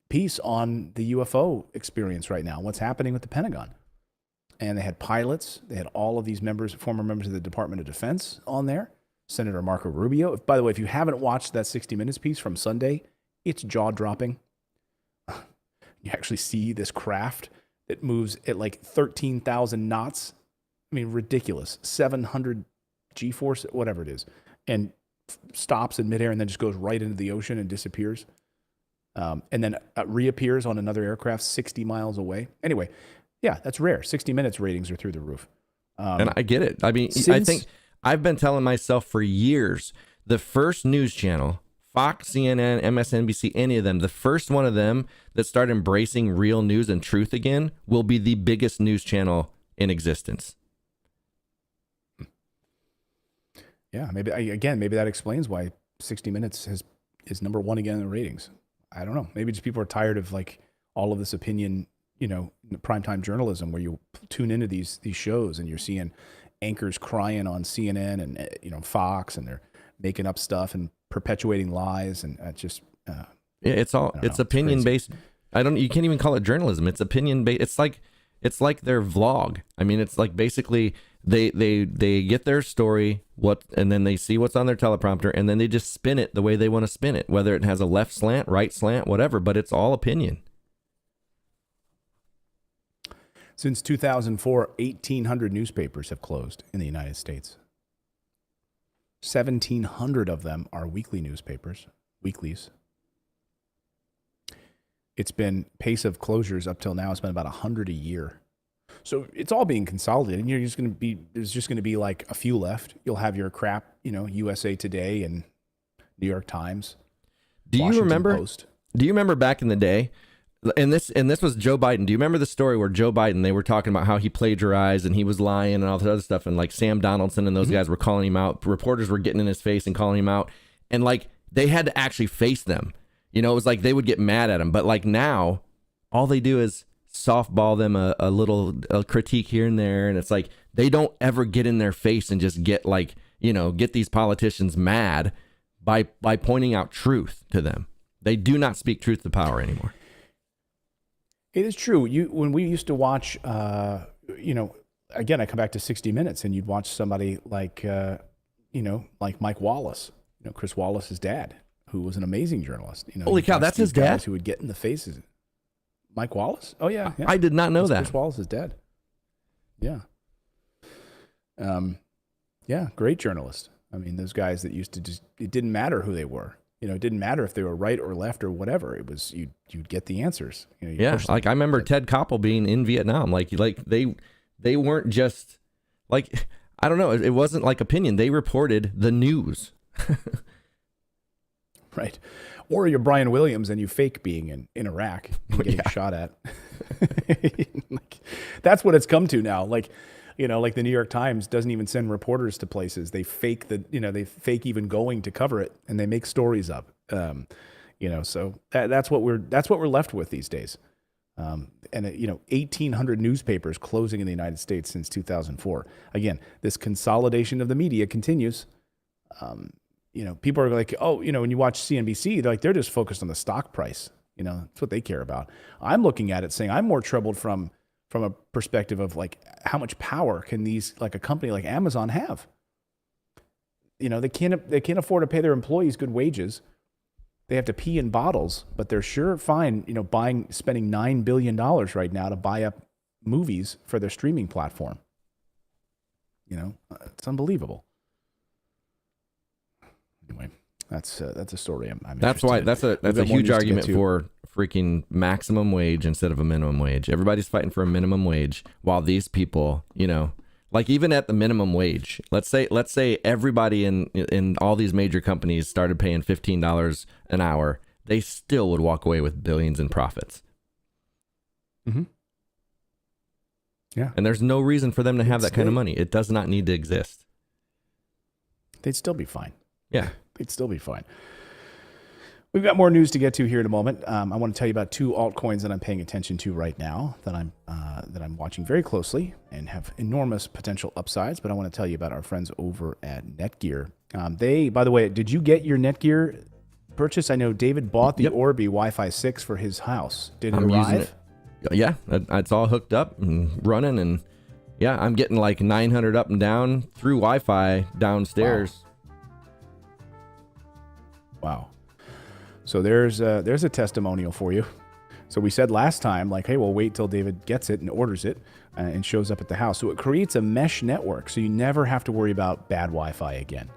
A: piece on the UFO experience right now, what's happening with the Pentagon. And they had pilots. They had all of these former members of the Department of Defense on there. Senator Marco Rubio. By the way, if you haven't watched that 60 Minutes piece from Sunday, it's jaw-dropping. You actually see this craft that moves at 13,000 knots. I mean, ridiculous. 700 G-force, whatever it is. And stops in midair and then just goes right into the ocean and disappears. And then reappears on another aircraft 60 miles away. Anyway, yeah, that's rare. 60 Minutes ratings are through the roof.
B: And I get it. I mean, I think I've been telling myself for years, the first news channel, Fox, CNN, MSNBC, any of them, the first one of them that start embracing real news and truth again will be the biggest news channel in existence.
A: Yeah, maybe that explains why 60 Minutes is #1 again in the ratings. I don't know. Maybe just people are tired of all of this opinion, primetime journalism where you tune into these shows and you're seeing anchors crying on CNN and Fox, and they're making up stuff and perpetuating lies, and
B: it's opinion based. You can't even call it journalism. It's opinion based. It's like their vlog. I mean, it's basically they get their story, and then they see what's on their teleprompter, and then they just spin it the way they want to spin it, whether it has a left slant, right slant, whatever, but it's all opinion.
A: Since 2004, 1,800 newspapers have closed in the United States. 1,700 of them are weeklies. It's been pace of closures up till now. It's been about 100 a year. So it's all being consolidated. And there's just going to be a few left. You'll have your crap, USA Today and New York Times. Washington Post.
B: Do you remember back in the day? And this was Joe Biden. Do you remember the story where Joe Biden, they were talking about how he plagiarized and he was lying and all this other stuff, and Sam Donaldson and those guys were calling him out. Reporters were getting in his face and calling him out, and they had to actually face them. It was they would get mad at him, but now all they do is softball them a little critique here and there, and it's they don't ever get in their face and just get get these politicians mad by pointing out truth to them. They do not speak truth to power anymore.
A: It is true. When we used to watch, again, I come back to 60 Minutes, and you'd watch somebody like Mike Wallace, Chris Wallace's dad, who was an amazing journalist.
B: Holy cow, that's his dad?
A: Who would get in the faces. Mike Wallace? Oh, yeah.
B: I did not know that.
A: Chris Wallace's dad. Yeah. Yeah, great journalist. I mean, those guys that used to it didn't matter who they were. It didn't matter if they were right or left or whatever. It was you'd get the answers.
B: Yeah, I remember Ted Koppel being in Vietnam. They weren't just I don't know. It wasn't opinion. They reported the news.
A: Right. Or you're Brian Williams and you fake being in Iraq and getting shot at. That's what it's come to now. The New York Times doesn't even send reporters to places. They fake they fake even going to cover it, and they make stories up. So that's what we're left with these days. 1,800 newspapers closing in the United States since 2004. Again, this consolidation of the media continues. People are when you watch CNBC, they're just focused on the stock price. That's what they care about. I'm looking at it saying I'm more troubled from a perspective of how much power can these a company like Amazon have? They can't afford to pay their employees good wages. They have to pee in bottles, but they're sure fine, spending $9 billion right now to buy up movies for their streaming platform. It's unbelievable. Anyway, that's a story I'm
B: That's why that's a huge argument for freaking maximum wage instead of a minimum wage. Everybody's fighting for a minimum wage, while these people, like even at the minimum wage, let's say everybody in all these major companies started paying $15 an hour, they still would walk away with billions in profits.
A: Mm-hmm. Yeah.
B: And there's no reason for them to have that kind of money. It does not need to exist.
A: They'd still be fine.
B: Yeah.
A: They'd still be fine. We've got more news to get to here in a moment. I want to tell you about two altcoins that I'm paying attention to right now that I'm watching very closely and have enormous potential upsides. But I want to tell you about our friends over at Netgear. By the way, did you get your Netgear purchase? I know David bought the Orbi Wi-Fi 6 for his house. Did it arrive?
B: Using it. Yeah, it's all hooked up and running, and yeah, I'm getting like 900 up and down through Wi-Fi downstairs.
A: Wow. So there's a testimonial for you. So we said last time, like, hey, we'll wait till David gets it and orders it and shows up at the house. So it creates a mesh network, so you never have to worry about bad Wi-Fi again.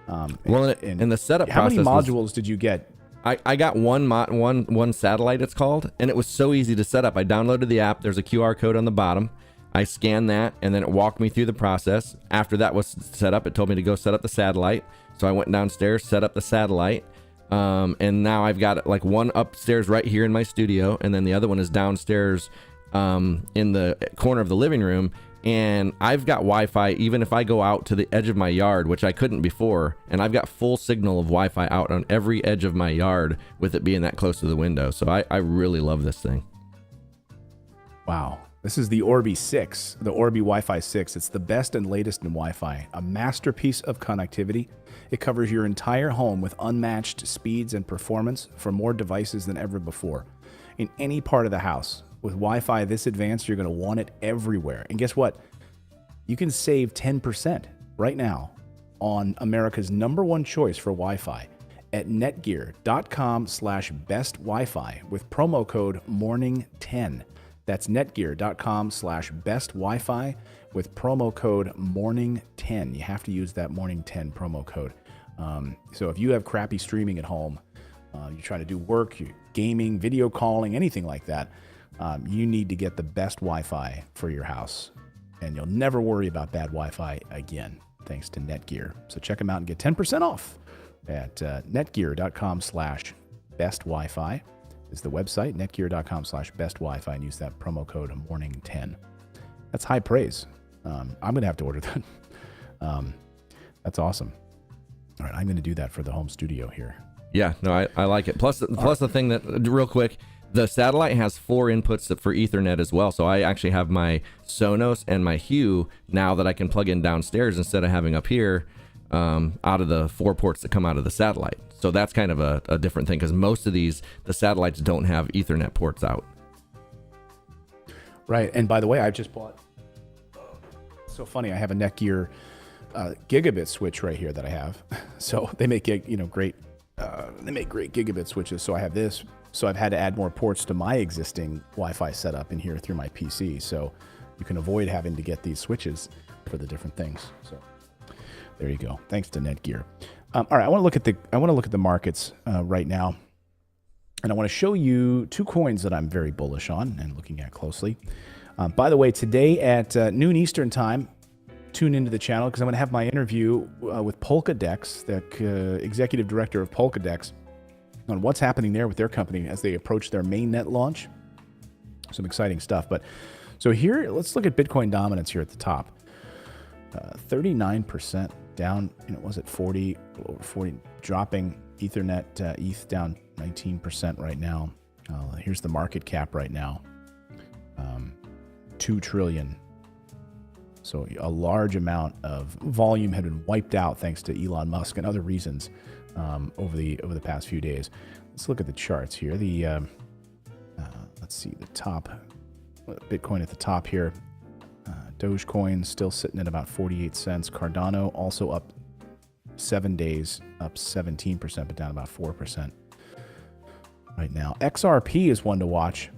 B: And the setup
A: how
B: process.
A: How many modules did you get?
B: I got one satellite, it's called, and it was so easy to set up. I downloaded the app. There's a QR code on the bottom. I scanned that, and then it walked me through the process. After that was set up, it told me to go set up the satellite. So I went downstairs, set up the satellite, and now I've got like one upstairs right here in my studio, and then the other one is downstairs in the corner of the living room. And I've got Wi-Fi even if I go out to the edge of my yard, which I couldn't before, and I've got full signal of Wi-Fi out on every edge of my yard with it being that close to the window. So I really love this thing.
A: Wow. This is the Orbi 6, the Orbi Wi-Fi 6. It's the best and latest in Wi-Fi, a masterpiece of connectivity. It covers your entire home with unmatched speeds and performance for more devices than ever before. In any part of the house, with Wi-Fi this advanced, you're going to want it everywhere. And guess what? You can save 10% right now on America's #1 choice for Wi-Fi at netgear.com/best Wi-Fi with promo code morning10. That's netgear.com/best Wi-Fi with promo code morning10. You have to use that morning10 promo code. So if you have crappy streaming at home, you try to do work, you gaming, video calling, anything like that, you need to get the best Wi-Fi for your house, and you'll never worry about bad Wi-Fi again, thanks to Netgear. So check them out and get 10% off at netgear.com/best Wi-Fi is the website, netgear.com/best Wi-Fi, and use that promo code morning10. That's high praise. I'm going to have to order that. That's awesome. All right, I'm going to do that for the home studio here.
B: Yeah, no, I like it. Plus the thing that, real quick, the satellite has 4 inputs for Ethernet as well. So I actually have my Sonos and my Hue now that I can plug in downstairs instead of having up here out of the 4 ports that come out of the satellite. So that's kind of a different thing, because most of the satellites don't have Ethernet ports out.
A: Right. And by the way, I just bought, so funny, I have a Netgear gigabit switch right here that I have. So they make great gigabit switches. So I have this. So I've had to add more ports to my existing Wi-Fi setup in here through my PC. So you can avoid having to get these switches for the different things. So there you go. Thanks to Netgear. All right, I want to look at the markets right now, and I want to show you 2 coins that I'm very bullish on and looking at closely. By the way, today at noon Eastern time, tune into the channel because I'm going to have my interview with Polkadex, the executive director of Polkadex, on what's happening there with their company as they approach their mainnet launch. Some exciting stuff. But so here, let's look at Bitcoin dominance here at the top. 39% down, was it 40, over 40, dropping Ethernet, ETH down 19% right now. Here's the market cap right now, 2 trillion. So a large amount of volume had been wiped out thanks to Elon Musk and other reasons over the past few days. Let's look at the charts here. Let's see the top, Bitcoin at the top here. Dogecoin still sitting at about 48 cents. Cardano also up 7 days, up 17%, but down about 4%. right now. XRP is one to watch.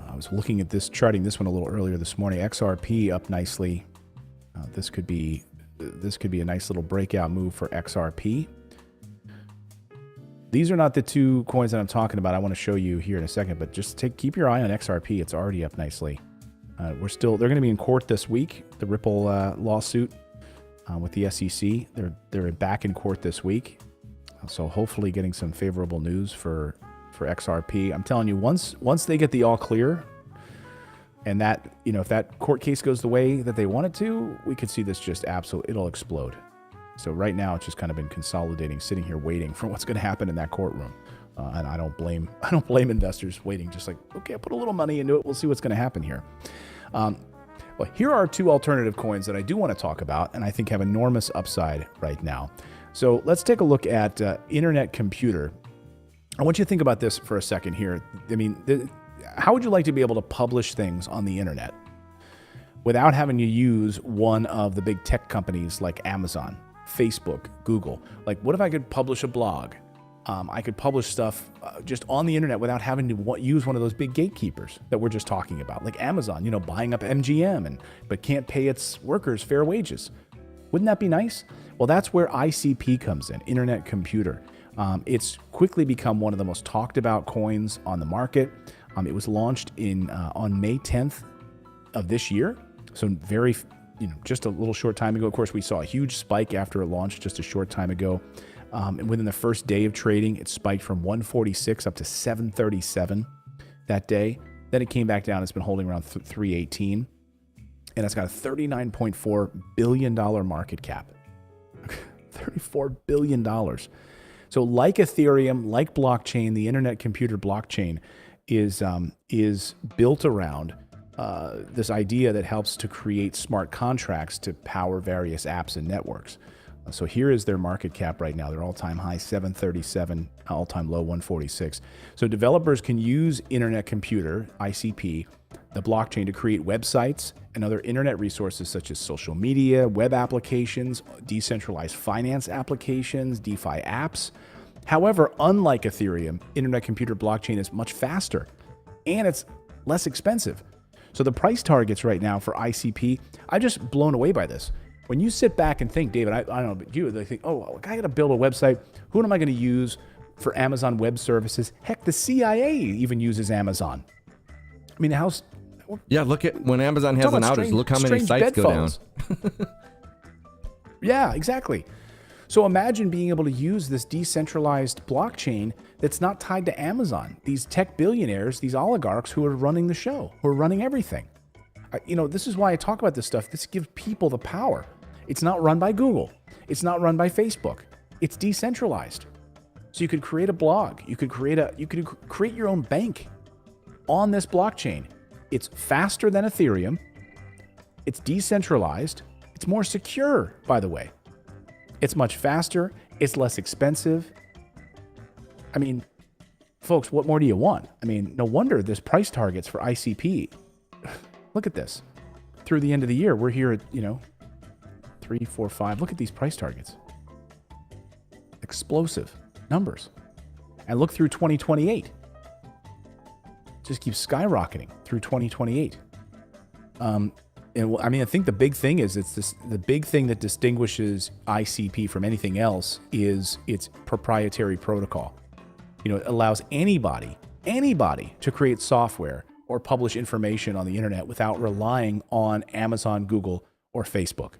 A: I was looking at this, charting this one a little earlier this morning. XRP up nicely. This could be a nice little breakout move for XRP. These are not the two coins that I'm talking about. I want to show you here in a second, but just keep your eye on XRP. It's already up nicely. They're going to be in court this week. The Ripple lawsuit with the SEC. They're back in court this week. So hopefully getting some favorable news for XRP. I'm telling you, once they get the all clear, and that, if that court case goes the way that they want it to, we could see this just it'll explode. So right now it's just kind of been consolidating, sitting here waiting for what's going to happen in that courtroom. And I don't blame investors waiting, just like, okay, I'll put a little money into it. We'll see what's going to happen here. Well, here are two alternative coins that I do want to talk about, and I think have enormous upside right now. So let's take a look at Internet Computer. I want you to think about this for a second here. I mean, how would you like to be able to publish things on the internet without having to use one of the big tech companies like Amazon, Facebook, Google? Like, what if I could publish a blog? I could publish stuff just on the internet without having to use one of those big gatekeepers that we're just talking about, like Amazon, buying up MGM but can't pay its workers fair wages. Wouldn't that be nice? Well, that's where ICP comes in, Internet Computer. It's quickly become one of the most talked about coins on the market. It was launched on May 10th of this year. So very, just a little short time ago. Of course, we saw a huge spike after it launched just a short time ago. And within the first day of trading, it spiked from 146 up to 737 that day. Then it came back down. It's been holding around 318. And it's got a $39.4 billion market cap. $34 billion. So like Ethereum, like blockchain, the Internet Computer blockchain is built around this idea that helps to create smart contracts to power various apps and networks. So here is their market cap right now. Their all-time high, 737, all-time low, 146. So developers can use Internet Computer, ICP, the blockchain, to create websites and other internet resources such as social media, web applications, decentralized finance applications, DeFi apps. However, unlike Ethereum, Internet Computer blockchain is much faster and it's less expensive. So the price targets right now for ICP, I'm just blown away by this. When you sit back and think, David, I don't know, but you think, oh, I got to build a website. Who am I going to use for Amazon Web Services? Heck, the CIA even uses Amazon. I mean,
B: yeah, look at when Amazon has an outage. Look how many sites go down.
A: Yeah, exactly. So imagine being able to use this decentralized blockchain that's not tied to Amazon. These tech billionaires, these oligarchs who are running the show, who are running everything. This is why I talk about this stuff. This gives people the power. It's not run by Google. It's not run by Facebook. It's decentralized. So you could create a blog. You could create your own bank on this blockchain. It's faster than Ethereum. It's decentralized. It's more secure, by the way. It's much faster. It's less expensive. I mean, folks, what more do you want? I mean, no wonder there's price targets for ICP. Look at this. Through the end of the year, we're here at, 3, 4, 5. Look at these price targets. Explosive numbers. And look through 2028. Just keeps skyrocketing through 2028. I think the big thing is the big thing that distinguishes ICP from anything else is its proprietary protocol. It allows anybody to create software or publish information on the internet without relying on Amazon, Google, or Facebook.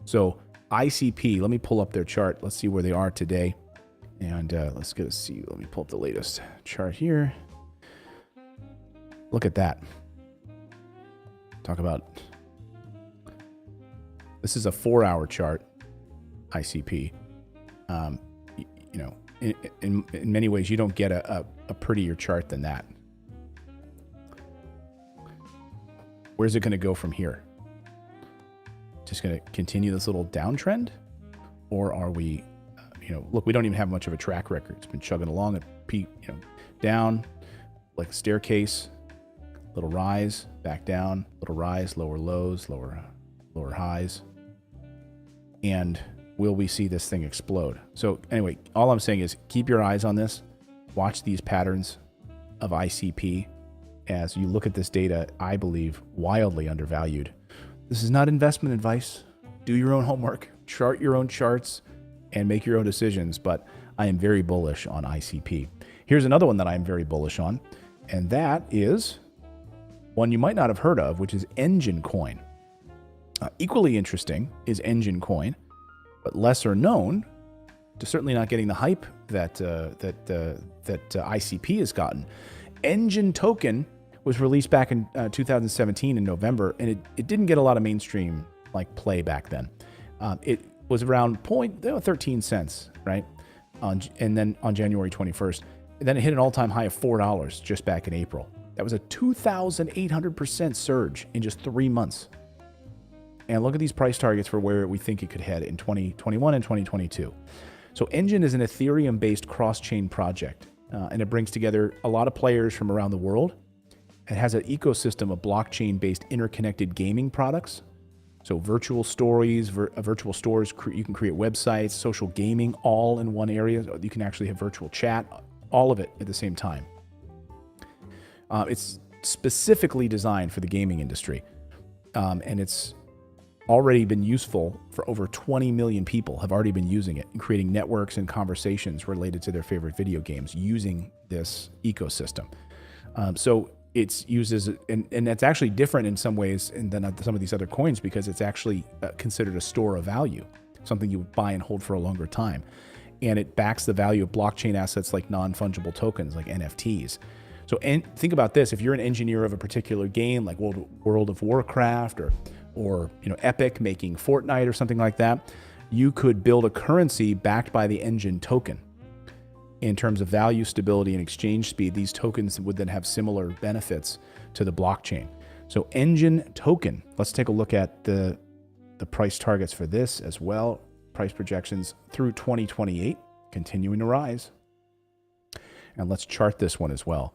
A: So ICP, let me pull up their chart. Let's see where they are today. And let me pull up the latest chart here. Look at that. Talk about, this is a 4-hour chart, ICP. In many ways, you don't get a prettier chart than that. Where's it going to go from here? Just going to continue this little downtrend? Or are we, look, we don't even have much of a track record. It's been chugging along at down, like a staircase, little rise, back down, little rise, lower lows, lower highs. And will we see this thing explode? So anyway, all I'm saying is keep your eyes on this. watch these patterns of ICP as you look at this data, I believe, wildly undervalued. This is not investment advice. Do your own homework, chart your own charts, and make your own decisions, but I am very bullish on ICP. Here's another one that I'm very bullish on, and that is one you might not have heard of, which is Engine Coin. Equally interesting is Engine Coin, but lesser known, certainly not getting the hype that ICP has gotten. Engine Token was released back in 2017 in November, and it didn't get a lot of mainstream play back then. It was around 13 cents, right? And then on January 21st, and then it hit an all-time high of $4 just back in April. That was a 2,800% surge in just 3 months. And look at these price targets for where we think it could head in 2021 and 2022. So Engine is an Ethereum-based cross-chain project, and it brings together a lot of players from around the world. It has an ecosystem of blockchain-based interconnected gaming products. So virtual stories, virtual stores, you can create websites, social gaming, all in one area. You can actually have virtual chat, all of it at the same time. It's specifically designed for the gaming industry, and it's already been useful for over 20 million people have already been using it and creating networks and conversations related to their favorite video games using this ecosystem. So it's used as, and that's actually different in some ways than some of these other coins because it's actually considered a store of value, something you would buy and hold for a longer time. And it backs the value of blockchain assets like non-fungible tokens, like NFTs. So think about this. If you're an engineer of a particular game like World of Warcraft or Epic making Fortnite or something like that, you could build a currency backed by the Engine token. In terms of value, stability, and exchange speed, these tokens would then have similar benefits to the blockchain. So Engine token, let's take a look at the price targets for this as well. Price projections through 2028, continuing to rise. And let's chart this one as well.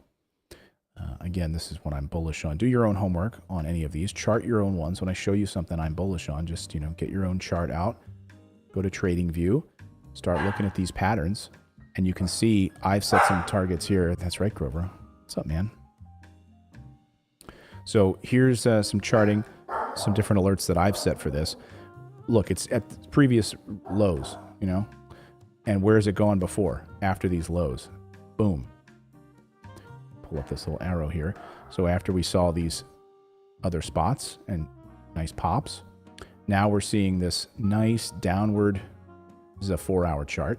A: Again, this is what I'm bullish on. Do your own homework on any of these. Chart your own ones. When I show you something I'm bullish on, just get your own chart out. Go to TradingView. Start looking at these patterns. And you can see I've set some targets here. That's right, Grover. What's up, man? So here's some charting, some different alerts that I've set for this. Look, it's at previous lows, and where is it going before, after these lows? Boom. Pull up this little arrow here. So after we saw these other spots and nice pops, now we're seeing this nice downward. This is a 4-hour chart.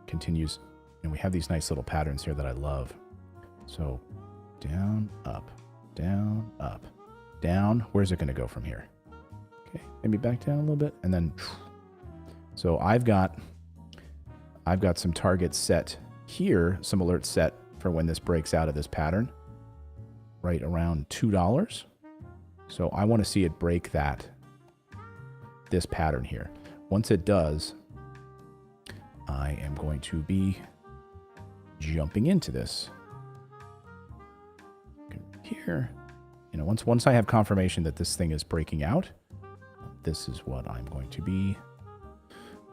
A: Continues, and we have these nice little patterns here that I love. So down, up, down, up, down. Where's it going to go from here? Okay, maybe back down a little bit, and then. So I've got some targets set here, some alerts set for when this breaks out of this pattern, right around $2. So I want to see it break this pattern here. Once it does, I am going to be jumping into this here. Once I have confirmation that this thing is breaking out, this is what I'm going to be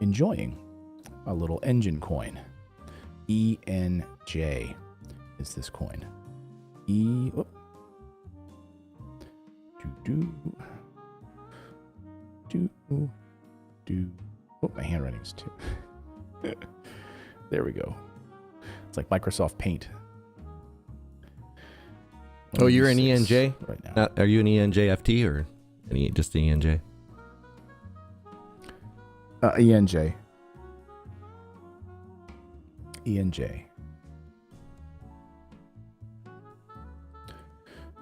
A: enjoying. A little Engine coin. ENJ is this coin. My handwriting's too. There we go. It's like Microsoft Paint.
B: Oh, you're an ENJ
A: right now.
B: Are you an ENJFT or just ENJ?
A: ENJ. ENJ.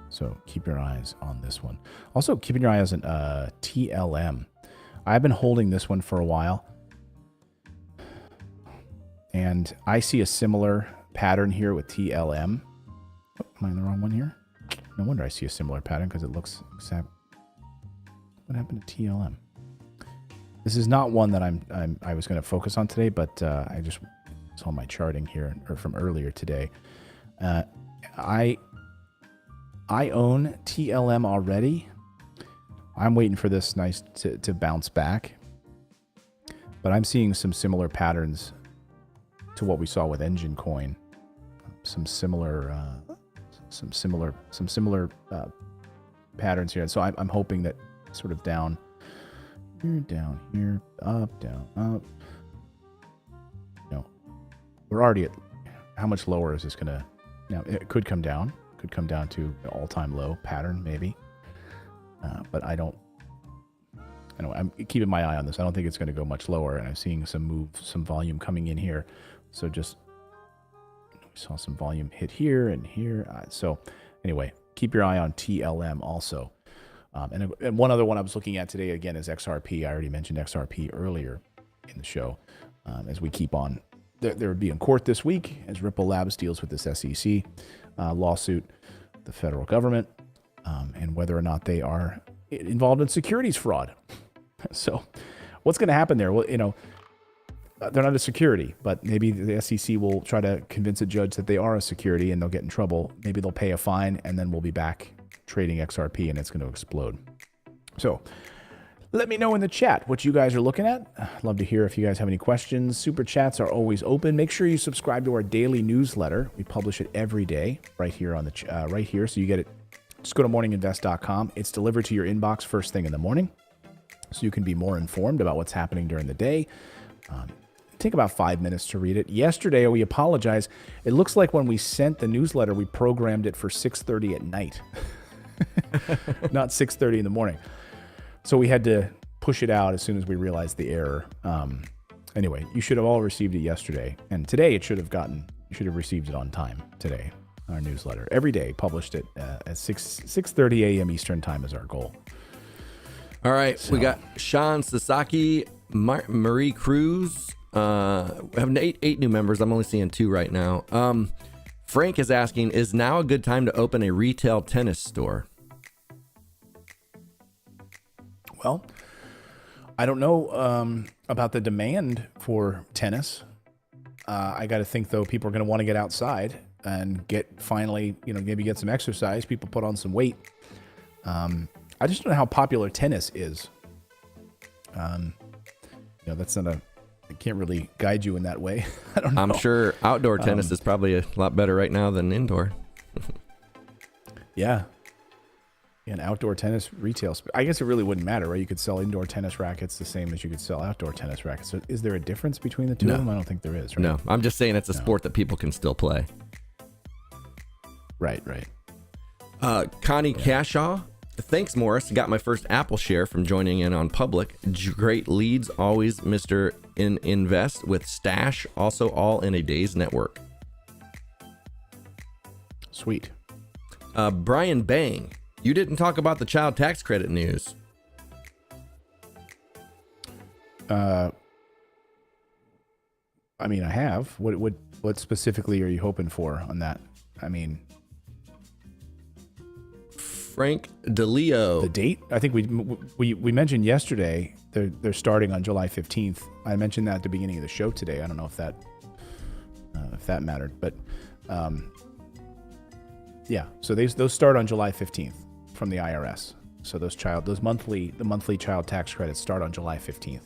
A: So keep your eyes on this one. Also, keeping your eyes on TLM. I've been holding this one for a while. And I see a similar pattern here with TLM. Oh, am I in the wrong one here? No wonder I see a similar pattern because it looks exact. What happened to TLM? This is not one that I was going to focus on today, but I just saw my charting here or from earlier today. I own TLM already. I'm waiting for this to bounce back. But I'm seeing some similar patterns to what we saw with Engine Coin. Some similar patterns here. And so I'm hoping that sort of down here, up, down, up. We're already at, how much lower is this going to, now it could come down to an all-time low pattern maybe. But I'm keeping my eye on this. I don't think it's going to go much lower, and I'm seeing some volume coming in here. So just, we saw some volume hit here and here. So anyway, keep your eye on TLM also. And one other one I was looking at today, again, is XRP. I already mentioned XRP earlier in the show. As we keep on, there would be in court this week as Ripple Labs deals with this SEC lawsuit, the federal government, and whether or not they are involved in securities fraud. So what's going to happen there? Well, they're not a security, but maybe the SEC will try to convince a judge that they are a security and they'll get in trouble. Maybe they'll pay a fine and then we'll be back trading XRP and it's going to explode. So let me know in the chat what you guys are looking at. I'd love to hear if you guys have any questions. Super chats are always open. Make sure you subscribe to our daily newsletter. We publish it every day right here on the right here, so you get it. Just go to morninginvest.com. It's delivered to your inbox first thing in the morning, so you can be more informed about what's happening during the day. Take about 5 minutes to read it. Yesterday, we apologize. It looks like when we sent the newsletter, we programmed it for 6:30 at night, not 6:30 in the morning. So we had to push it out as soon as we realized the error. Anyway, you should have all received it yesterday, and today you should have received it on time today. Our newsletter every day, published it at 6:30 a.m. Eastern time is our goal.
B: All right, so we got Sean Sasaki, Marie Cruz. We have eight new members. I'm only seeing 2 right now. Frank is asking, is now a good time to open a retail tennis store?
A: Well, I don't know about the demand for tennis. I got to think, though, people are going to want to get outside and maybe get some exercise. People put on some weight. I just don't know how popular tennis is. That's not I can't really guide you in that way. I don't know.
B: I'm sure outdoor tennis is probably a lot better right now than indoor.
A: Yeah. An outdoor tennis retail. I guess it really wouldn't matter, right? You could sell indoor tennis rackets the same as you could sell outdoor tennis rackets. So is there a difference between the two of them? I don't think there is, right?
B: No, I'm just saying it's a sport that people can still play.
A: Right.
B: Connie Cashaw. Thanks, Morris. Got my first Apple share from joining in on public. Great leads, always Mr. Invest with Stash, also all in a day's network.
A: Sweet.
B: Brian Bang. You didn't talk about the child tax credit news.
A: I have. What specifically are you hoping for on that?
B: Frank DeLeo.
A: The date? I think we mentioned yesterday they're starting on July 15th. I mentioned that at the beginning of the show today. I don't know if that mattered, but yeah. So those start on July 15th from the IRS. So the monthly child tax credits start on July 15th.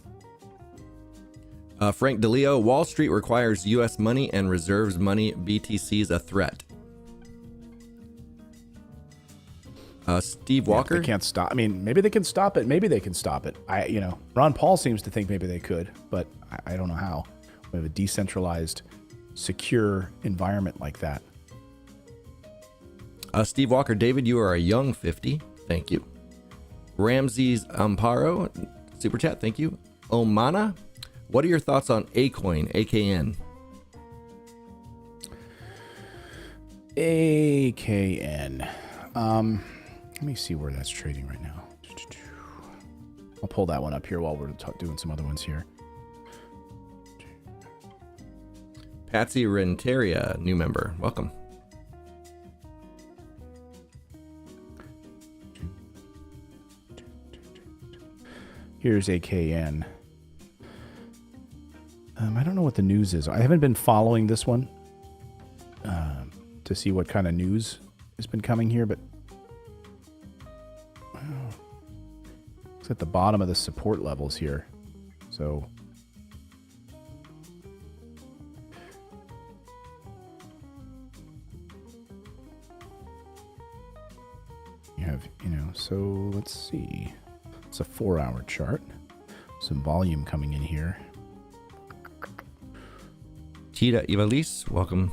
B: Frank DeLeo. Wall Street requires U.S. money and reserves money. BTC's a threat. Steve Walker.
A: They can't stop. Maybe they can stop it. Maybe they can stop it. Ron Paul seems to think maybe they could, but I don't know how. We have a decentralized, secure environment like that.
B: Steve Walker. David, you are a young 50. Thank you. Ramses Amparo. Super chat. Thank you. Omana. What are your thoughts on Acoin, AKN?
A: AKN. Let me see where that's trading right now. I'll pull that one up here while we're doing some other ones here.
B: Patsy Renteria, new member. Welcome.
A: Here's AKN. I don't know what the news is. I haven't been following this one to see what kind of news has been coming here, but it's at the bottom of the support levels here. So have, so let's see. It's a 4-hour chart. Some volume coming in here.
B: Tita Ivalis, welcome.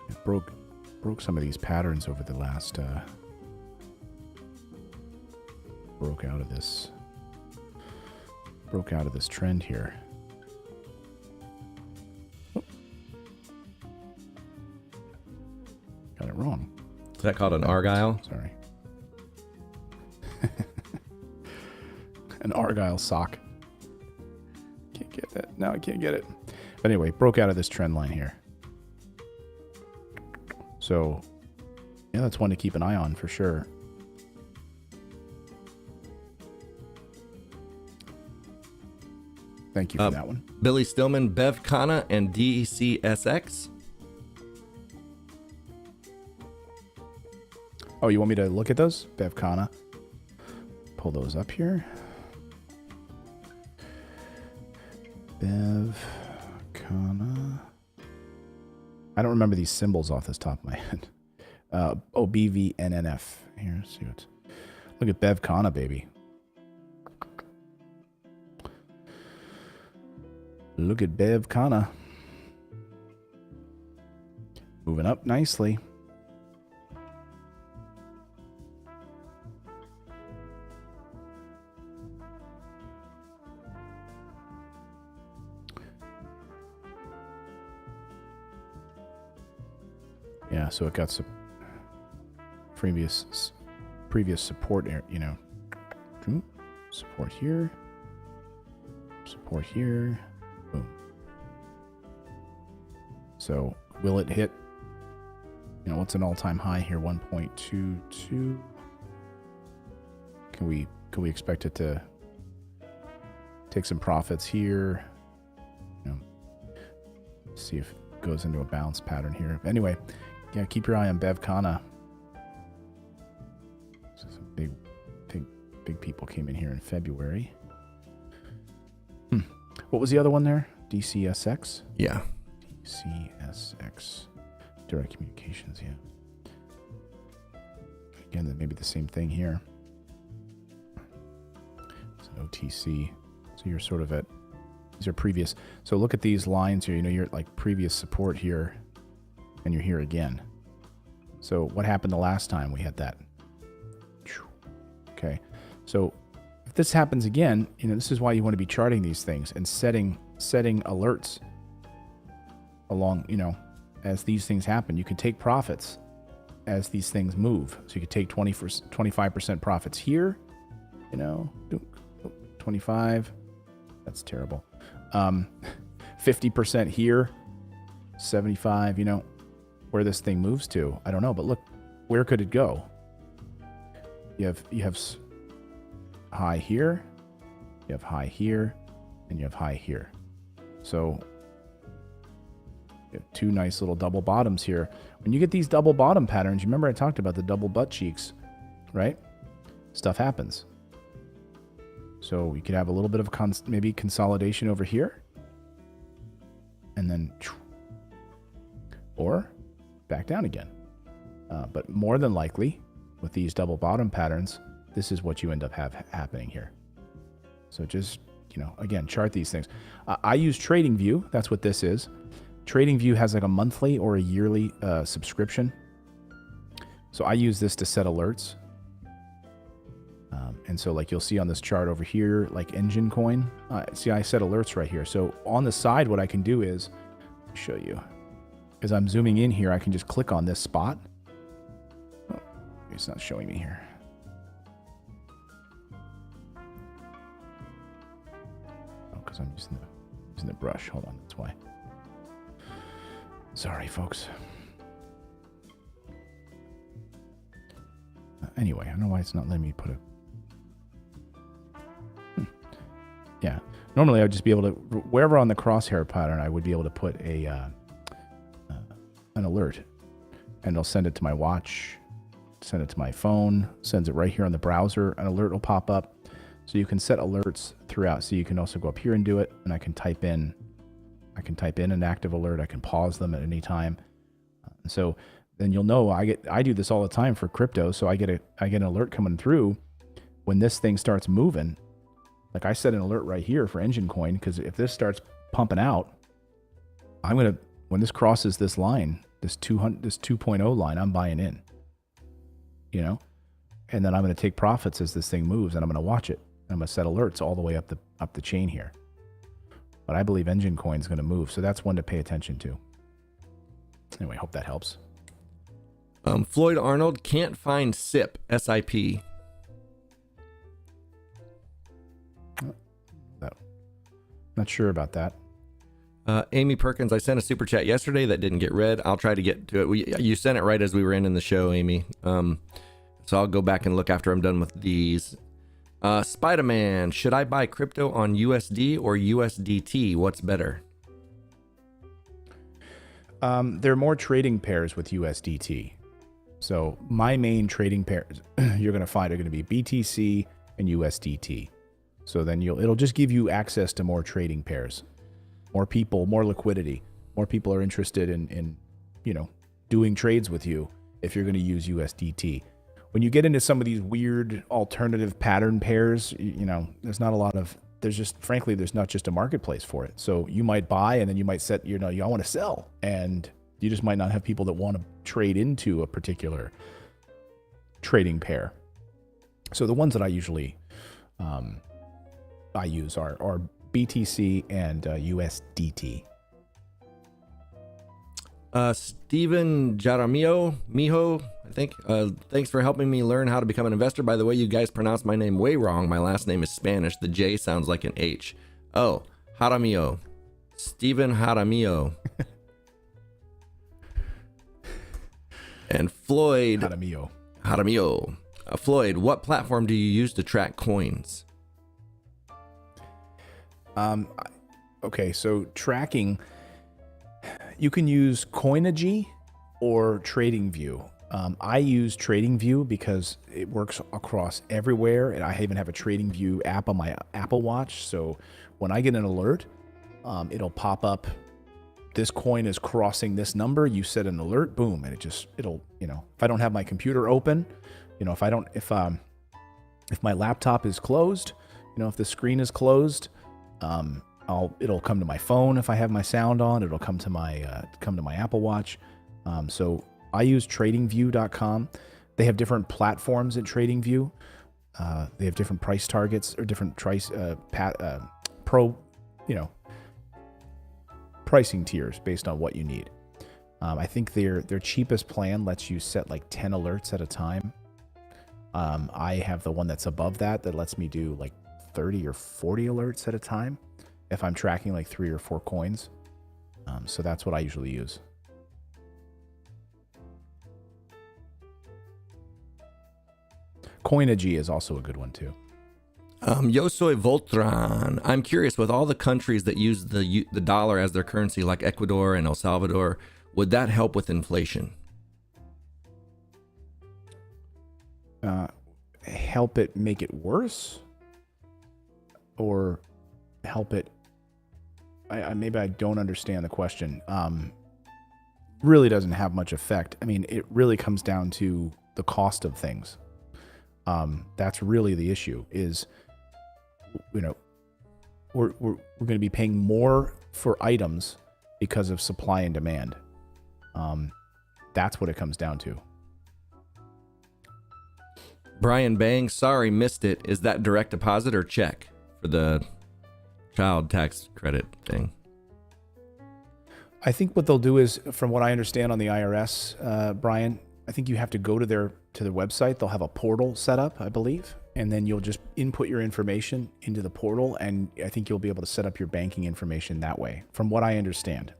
A: It broke some of these patterns over the last broke out of this trend here. Oh. Got it wrong.
B: Is that called an Argyle?
A: Sorry. An Argyle sock. Can't get that. No, I can't get it. But anyway, broke out of this trend line here. So, yeah, that's one to keep an eye on for sure. Thank you for that one.
B: Billy Stillman, Bev Kana, and DCSX.
A: Oh, you want me to look at those? Bev Kana. Pull those up here. Bev Kana. I don't remember these symbols off the top of my head. BVNNF. Here, let's see what. Look at Bev Kana, baby. Look at Bev Kana. Moving up nicely. Yeah, so it got some previous support, support here, boom. So will it hit? What's an all-time high here? 1.22. Can we expect it to take some profits here? See if it goes into a bounce pattern here. Anyway. Yeah, keep your eye on Bev Kana. So some big people came in here in February. What was the other one there? DCSX?
B: Yeah.
A: DCSX. Direct Communications, yeah. Again, that may be the same thing here. It's an OTC. So you're sort of at, these are previous. So look at these lines here. You're at like previous support here. And you're here again. So what happened the last time we had that? Okay. So if this happens again, this is why you want to be charting these things and setting alerts along, as these things happen. You can take profits as these things move. So you could take 25% profits here, 25. That's terrible. 50% here, 75, where this thing moves to, I don't know, but look, where could it go? You have high here, you have high here, and you have high here. So you have two nice little double bottoms here. When you get these double bottom patterns, you remember I talked about the double butt cheeks, right? Stuff happens. So you could have a little bit of maybe consolidation over here, and then or back down again. But more than likely, with these double bottom patterns, this is what you end up happening here. So just, again, chart these things. I use TradingView. That's what this is. TradingView has like a monthly or a yearly subscription. So I use this to set alerts. And so like you'll see on this chart over here, like Engine Coin. See, I set alerts right here. So on the side, what I can do is show you. As I'm zooming in here, I can just click on this spot. Oh, it's not showing me here. Oh, because I'm using the brush. Hold on, that's why. Sorry, folks. Anyway, I don't know why it's not letting me put a... Yeah, normally I would just be able to, wherever on the crosshair pattern, I would be able to put an alert, and it'll send it to my watch, send it to my phone, sends it right here on the browser. An alert will pop up, so you can set alerts throughout. So you can also go up here and do it, and I can type in an active alert. I can pause them at any time. So then you'll know I do this all the time for crypto. So I get an alert coming through when this thing starts moving. Like I set an alert right here for Engine Coin, because if this starts pumping out, when this crosses this line, this 2.0 line, I'm buying in. You know, and then I'm going to take profits as this thing moves, and I'm going to watch it. I'm going to set alerts all the way up the chain here. But I believe Engine Coin is going to move, so that's one to pay attention to. Anyway, hope that helps.
B: Floyd Arnold can't find SIP. SIP.
A: Not sure about that.
B: Amy Perkins, I sent a super chat yesterday that didn't get read. I'll try to get to it. You sent it right as we were in the show, Amy. So I'll go back and look after I'm done with these. Spider-Man, should I buy crypto on USD or USDT? What's better?
A: There are more trading pairs with USDT. So my main trading pairs you're going to find are going to be BTC and USDT. So then it'll just give you access to more trading pairs, more people, more liquidity. More people are interested in doing trades with you if you're going to use USDT. When you get into some of these weird alternative pattern pairs, there's not a lot of, frankly, there's not just a marketplace for it. So you might buy and then you might set, I want to sell, and you just might not have people that want to trade into a particular trading pair. So the ones that I usually use are BTC and USDT.
B: Steven Mijo, I think. Thanks for helping me learn how to become an investor. By the way, you guys pronounce my name way wrong. My last name is Spanish. The J sounds like an H. Oh, Jaramillo. Steven Jaramillo. And Floyd. Jaramillo. Floyd, what platform do you use to track coins?
A: Okay, so tracking, you can use Coinigy or TradingView. I use TradingView because it works across everywhere, and I even have a TradingView app on my Apple Watch. So when I get an alert, it'll pop up, this coin is crossing this number. You set an alert, boom, and it'll if I don't have my computer open, if my laptop is closed, if the screen is closed, it'll come to my phone. If I have my sound on, it'll come to my Apple Watch. So I use tradingview.com. They have different platforms at TradingView. They have different price targets or different pricing tiers based on what you need. I think their cheapest plan lets you set like 10 alerts at a time. I have the one that's above that lets me do like 30 or 40 alerts at a time if I'm tracking like 3 or 4 coins. So that's what I usually use. Coinigy is also a good one too.
B: Yo soy Voltron. I'm curious, with all the countries that use the dollar as their currency, like Ecuador and El Salvador, would that help with inflation?
A: Help it make it worse? Or help it? Maybe I don't understand the question. Really doesn't have much effect. I mean, it really comes down to the cost of things. That's really the issue. Is we're going to be paying more for items because of supply and demand. That's what it comes down to.
B: Brian Bang, sorry, missed it. Is that direct deposit or check for the child tax credit thing?
A: I think what they'll do is, from what I understand on the IRS, Brian, I think you have to go to their website. They'll have a portal set up, I believe, and then you'll just input your information into the portal, and I think you'll be able to set up your banking information that way, from what I understand.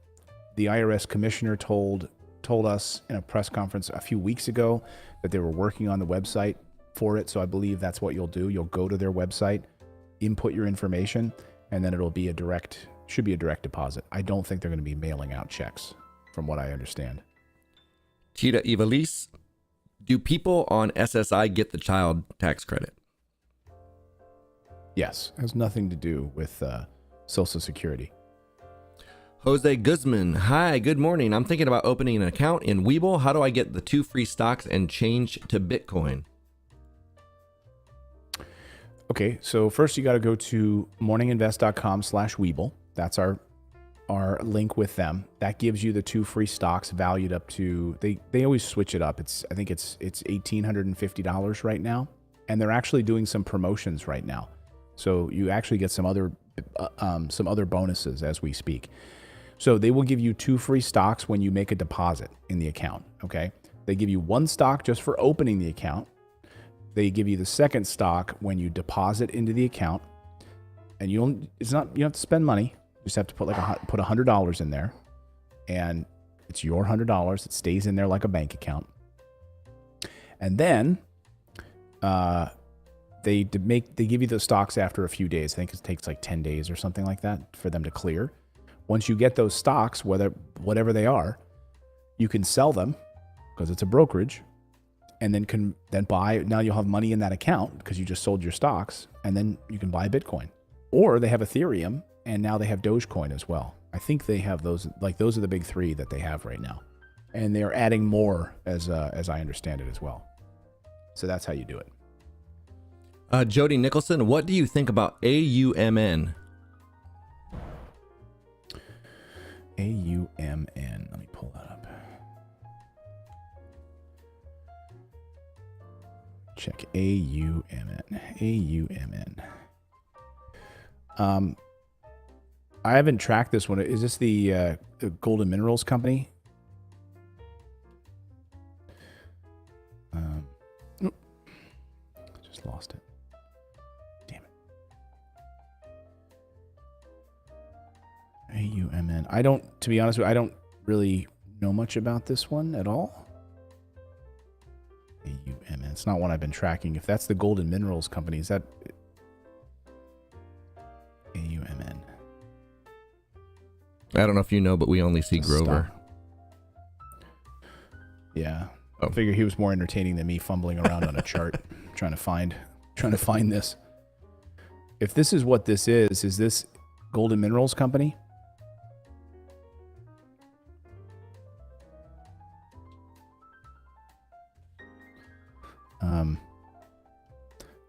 A: The IRS commissioner told us in a press conference a few weeks ago that they were working on the website for it, so I believe that's what you'll do. You'll go to their website, input your information, and then it'll be should be a direct deposit. I don't think they're going to be mailing out checks, from what I understand.
B: Tita Ivalis, do people on SSI get the child tax credit?
A: Yes, it has nothing to do with Social Security.
B: Jose Guzman. Hi, good morning. I'm thinking about opening an account in Webull. How do I get the 2 free stocks and change to Bitcoin?
A: Okay, so first you got to go to morninginvest.com/Webull. That's our link with them. That gives you the 2 free stocks valued up to, they always switch it up. I think it's $1,850 right now, and they're actually doing some promotions right now. So you actually get some other bonuses as we speak. So they will give you 2 free stocks when you make a deposit in the account. Okay, they give you 1 stock just for opening the account. They give you the second stock when you deposit into the account, and you don't have to spend money. You just have to put put $100 in there, and it's your $100. It stays in there like a bank account. And then they give you the stocks after a few days. I think it takes like 10 days or something like that for them to clear. Once you get those stocks, whatever they are, you can sell them because it's a brokerage, and then buy. Now you'll have money in that account because you just sold your stocks, and then you can buy Bitcoin. Or they have Ethereum, and now they have Dogecoin as well. I think they have those. Like, those are the big 3 that they have right now, and they are adding more as I understand it as well. So that's how you do it.
B: Jody Nicholson, what do you think about AUMN?
A: AUMN. Let me pull that up. Check AUMN. AUMN. I haven't tracked this one. Is this the Golden Minerals company? Just lost it. Damn it. AUMN. To be honest with you, I don't really know much about this one at all. AUMN. It's not one I've been tracking. If that's the Golden Minerals company, is that AUMN?
B: I don't know if you know, but we only see Grover.
A: Yeah. I figure he was more entertaining than me fumbling around on a chart trying to find this. If this is what this is this Golden Minerals company?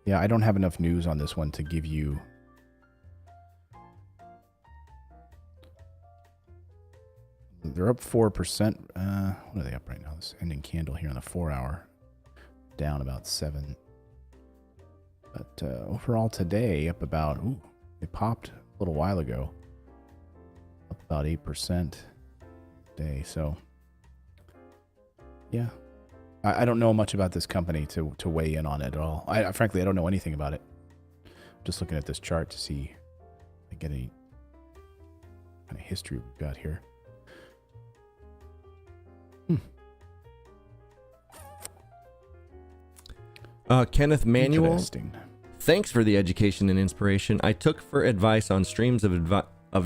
A: Yeah, I don't have enough news on this one to give you. They're up 4%. What are they up right now? This ending candle here on the 4-hour, down about 7. But overall today, up about, it popped a little while ago, up about 8% day. So, yeah, I don't know much about this company to weigh in on it at all. Frankly, I don't know anything about it. I'm just looking at this chart to see if I get any kind of history we've got here.
B: Kenneth Manuel, thanks for the education and inspiration. I took for advice on streams of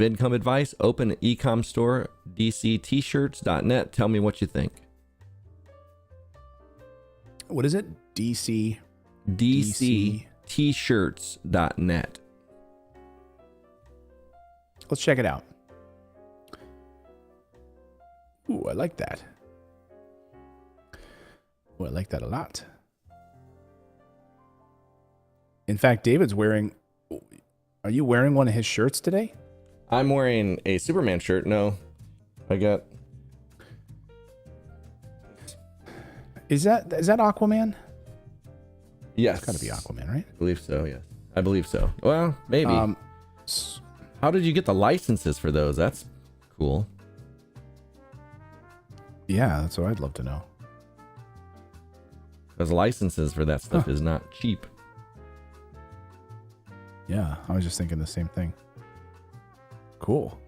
B: income advice. Open an e-com store, dctshirts.net. Tell me what you think.
A: What is it?
B: dctshirts.net.
A: Let's check it out. Ooh, I like that. Ooh, I like that a lot. In fact, David's wearing... Are you wearing one of his shirts today?
B: I'm wearing a Superman shirt. No, I got...
A: Is that Aquaman?
B: Yes.
A: It's got to be Aquaman, right?
B: I believe so, yes. I believe so. Well, maybe. How did you get the licenses for those? That's cool.
A: Yeah, that's what I'd love to know.
B: Because licenses for that stuff is not cheap.
A: Yeah, I was just thinking the same thing. Cool.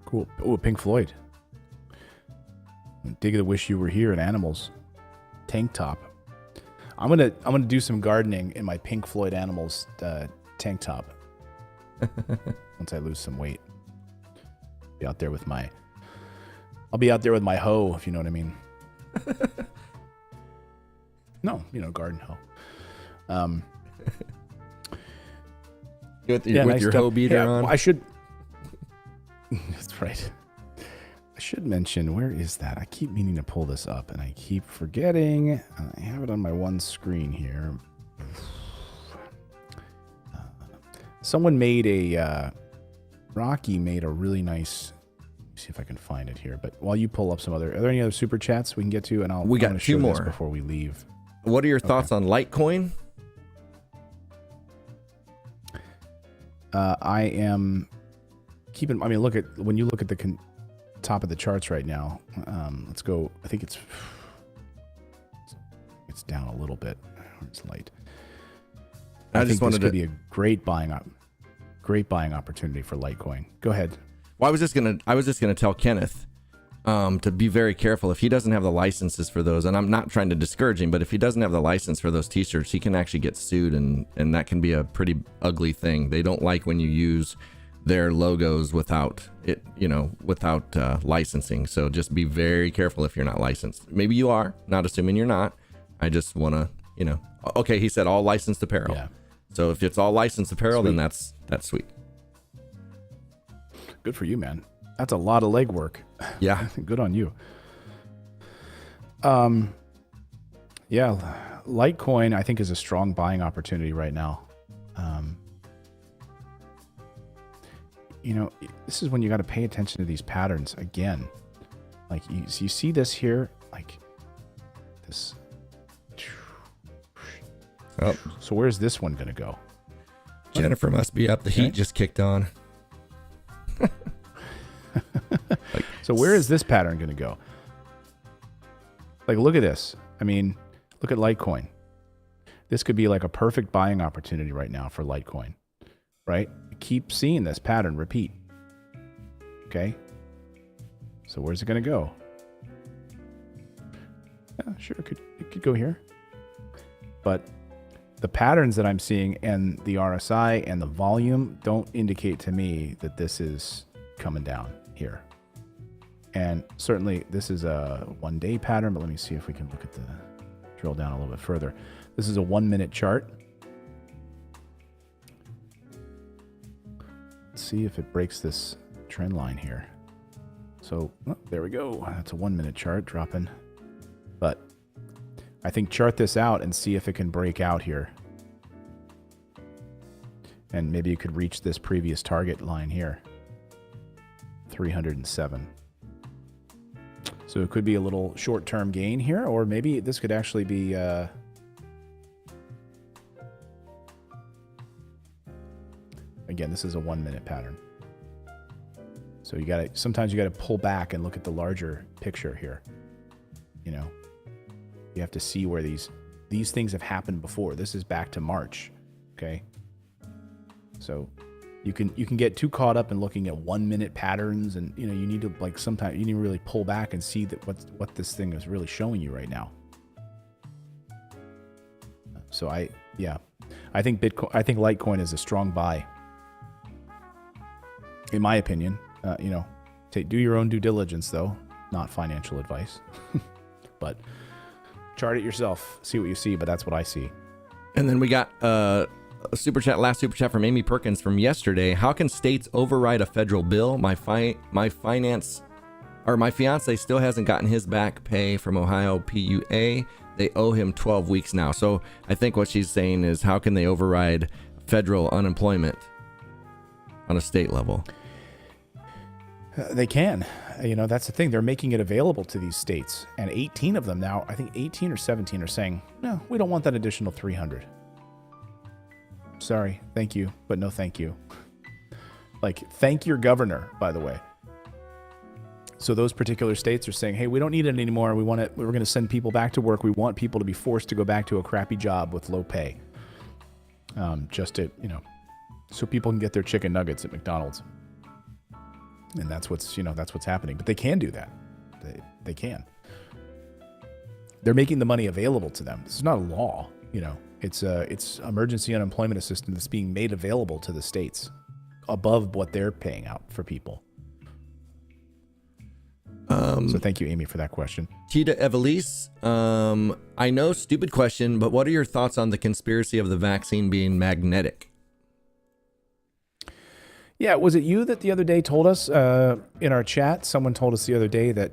A: Cool. Oh, Pink Floyd. Dig the Wish You Were Here in Animals. Tank top. I'm gonna do some gardening in my Pink Floyd Animals tank top. Once I lose some weight. Be out there with my... I'll be out there with my hoe, if you know what I mean. No, garden hoe.
B: With
A: nice
B: your
A: stuff.
B: hoe beater on.
A: I should. That's right. I should mention, where is that? I keep meaning to pull this up, and I keep forgetting. I have it on my one screen here. Someone made a. Rocky made a really nice. Let me see if I can find it here. But while you pull up some other, are there any other super chats we can get to? And
B: We got
A: to
B: two
A: show
B: more
A: this before we leave.
B: What are your thoughts on Litecoin?
A: I am keeping. I mean, when you look at the top of the charts right now. Let's go. I think it's down a little bit. It's light. I think this could be a great buying opportunity for Litecoin. Go ahead.
B: Well, I was just gonna tell Kenneth to be very careful if he doesn't have the licenses for those. And I'm not trying to discourage him, but if he doesn't have the license for those T-shirts, he can actually get sued, and that can be a pretty ugly thing. They don't like when you use their logos without it, without licensing. So just be very careful if you're not licensed. Maybe you are, not assuming you're not. I just want to, okay, he said all licensed apparel.
A: Yeah.
B: So if it's all licensed apparel, then that's sweet.
A: Good for you, man. That's a lot of legwork.
B: Yeah.
A: Good on you. Yeah, Litecoin I think is a strong buying opportunity right now. This is when you got to pay attention to these patterns again. Like you see this here, like this.
B: Oh.
A: So where's this one going to go?
B: Jennifer must be up. The heat just kicked on.
A: So where is this pattern going to go? Like, look at this. I mean, look at Litecoin. This could be like a perfect buying opportunity right now for Litecoin, right? Keep seeing this pattern repeat. Okay. So where's it going to go? Yeah, sure. It could go here. But the patterns that I'm seeing and the RSI and the volume don't indicate to me that this is coming down here. And certainly this is a 1 day pattern, but let me see if we can look at drill down a little bit further. This is a 1 minute chart. Let's see if it breaks this trend line here. So there we go. That's a 1 minute chart dropping. But I think chart this out and see if it can break out here. And maybe you could reach this previous target line here. 307. So it could be a little short-term gain here, or maybe this could actually be again, this is a 1 minute pattern. So sometimes you gotta pull back and look at the larger picture here. You have to see where these things have happened before. This is back to March. Okay. So you can get too caught up in looking at 1 minute patterns, and you need to sometimes you need to really pull back and see that what this thing is really showing you right now. So I think Litecoin is a strong buy, in my opinion. Do your own due diligence though, not financial advice. But chart it yourself, see what you see, but that's what I see.
B: And then we got a last super chat from Amy Perkins from yesterday. How can states override a federal bill? My fiance still hasn't gotten his back pay from Ohio PUA. They owe him 12 weeks now. So I think what she's saying is, how can they override federal unemployment on a state level?
A: They can. That's the thing. They're making it available to these states, and 18 of them now, I think 18 or 17 are saying, no, we don't want that additional 300. Sorry, thank you, but no thank you. Thank your governor, by the way. So those particular states are saying, hey, we don't need it anymore. We're going to send people back to work. We want people to be forced to go back to a crappy job with low pay. Just to, so people can get their chicken nuggets at McDonald's. And that's what's happening. But they can do that. They can. They're making the money available to them. This is not a law, It's emergency unemployment assistance that's being made available to the states above what they're paying out for people. So thank you, Amy, for that question.
B: Tita Evelise, I know, stupid question, but what are your thoughts on the conspiracy of the vaccine being magnetic?
A: Yeah, was it you that the other day told us in our chat? Someone told us the other day that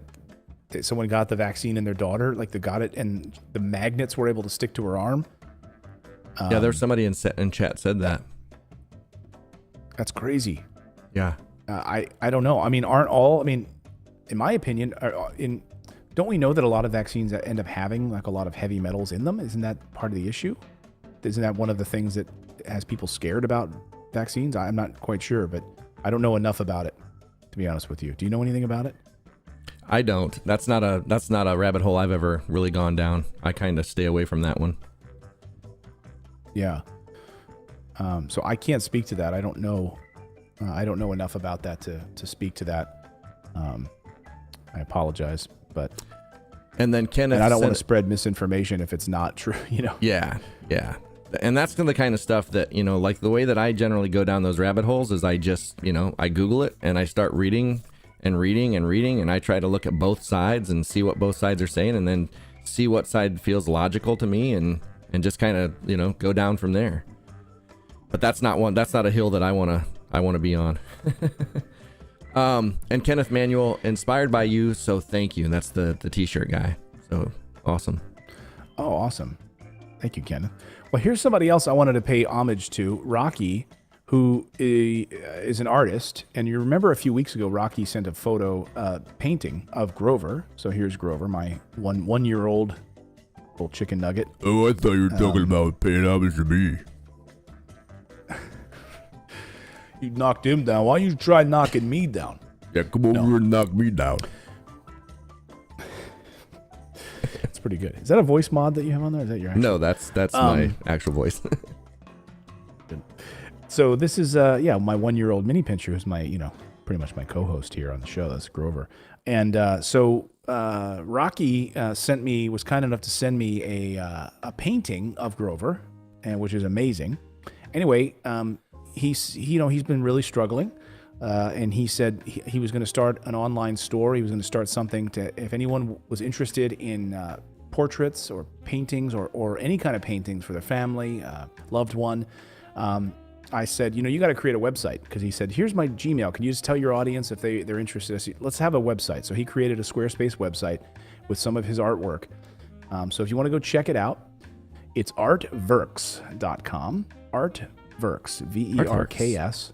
A: someone got the vaccine in their daughter, like they got it, and the magnets were able to stick to her arm.
B: Yeah, there's somebody in chat said that.
A: That's crazy.
B: Yeah.
A: I don't know. I mean, aren't all? I mean, in my opinion, don't we know that a lot of vaccines end up having like a lot of heavy metals in them? Isn't that part of the issue? Isn't that one of the things that has people scared about vaccines? I'm not quite sure, but I don't know enough about it, to be honest with you. Do you know anything about it?
B: I don't. That's not a rabbit hole I've ever really gone down. I kind of stay away from that one.
A: Yeah. So I can't speak to that. I don't know. I don't know enough about that to speak to that. I apologize, but.
B: And then Kenneth.
A: And I don't want to spread misinformation if it's not true. You know.
B: Yeah. Yeah. And that's the kind of stuff that, you know, like the way that I generally go down those rabbit holes is I just, you know, I Google it and I start reading and reading and reading, and I try to look at both sides and see what both sides are saying, and then see what side feels logical to me, and just kind of, you know, go down from there. But that's not a hill that I want to be on. And Kenneth Manuel, inspired by you, so thank you. And that's the t-shirt guy. So awesome.
A: Oh, awesome. Thank you, Kenneth. Well, here's somebody else I wanted to pay homage to, Rocky, who is an artist. And you remember a few weeks ago, Rocky sent a photo painting of Grover. So here's Grover, my one-year-old little chicken nugget.
D: Oh, I thought you were talking about paying homage to me.
A: You knocked him down. Why don't you try knocking me down?
D: Yeah, come over here and knock me down.
A: That's pretty good. Is that a voice mod that you have on there? Is that your actual?
B: No, that's my actual voice.
A: So this is my 1-year-old mini pincher, who's my, you know, pretty much my co-host here on the show. That's Grover. And so Rocky was kind enough to send me a painting of Grover, and which is amazing. Anyway, he's been really struggling, and he said he was going to start an online store. He was going to start something if anyone was interested in portraits or paintings or any kind of paintings for their family, loved one. I said, you know, you got to create a website, because he said, here's my Gmail. Can you just tell your audience if they're interested? I said, let's have a website. So he created a Squarespace website with some of his artwork. So if you want to go check it out, it's artverks.com. Artverks, V-E-R-K-S,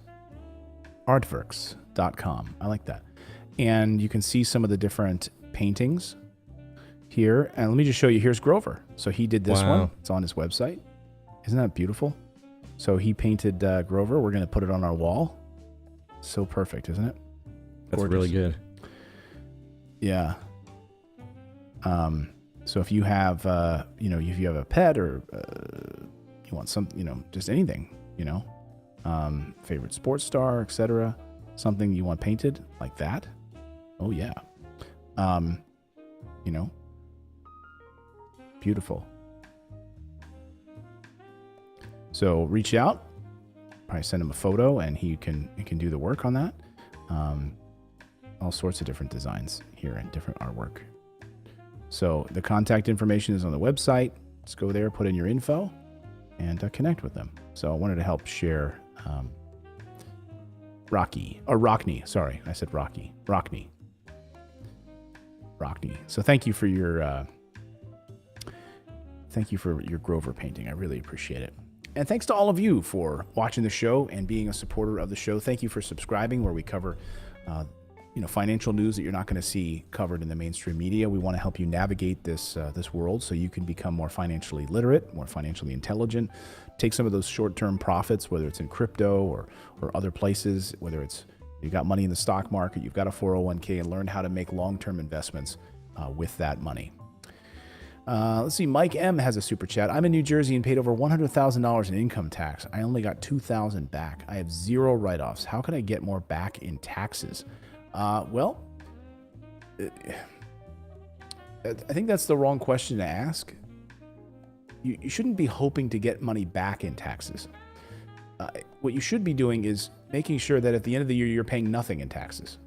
A: artverks.com. I like that. And you can see some of the different paintings here. And let me just show you. Here's Grover. So he did this one. It's on his website. Isn't that beautiful? So he painted Grover. We're going to put it on our wall. So perfect, isn't it?
B: That's
A: Gorgeous.
B: really good.
A: Yeah. So if you have, if you have a pet or you want some, just anything, favorite sports star, etc., something you want painted like that. Oh yeah. Beautiful. So reach out, probably send him a photo, and he can do the work on that. All sorts of different designs here and different artwork. So the contact information is on the website. Just go there, put in your info, and connect with them. So I wanted to help share Rockney. Sorry, I said Rocky. Rockney. So thank you for your Grover painting. I really appreciate it. And thanks to all of you for watching the show and being a supporter of the show. Thank you for subscribing, where we cover financial news that you're not going to see covered in the mainstream media. We want to help you navigate this world so you can become more financially literate, more financially intelligent, take some of those short-term profits, whether it's in crypto or other places, whether it's you've got money in the stock market, you've got a 401k, and learn how to make long-term investments with that money. Let's see. Mike M has a super chat. I'm in New Jersey and paid over $100,000 in income tax. I only got $2,000 back. I have 0 write-offs. How can I get more back in taxes? I think that's the wrong question to ask. You shouldn't be hoping to get money back in taxes. What you should be doing is making sure that at the end of the year, you're paying nothing in taxes.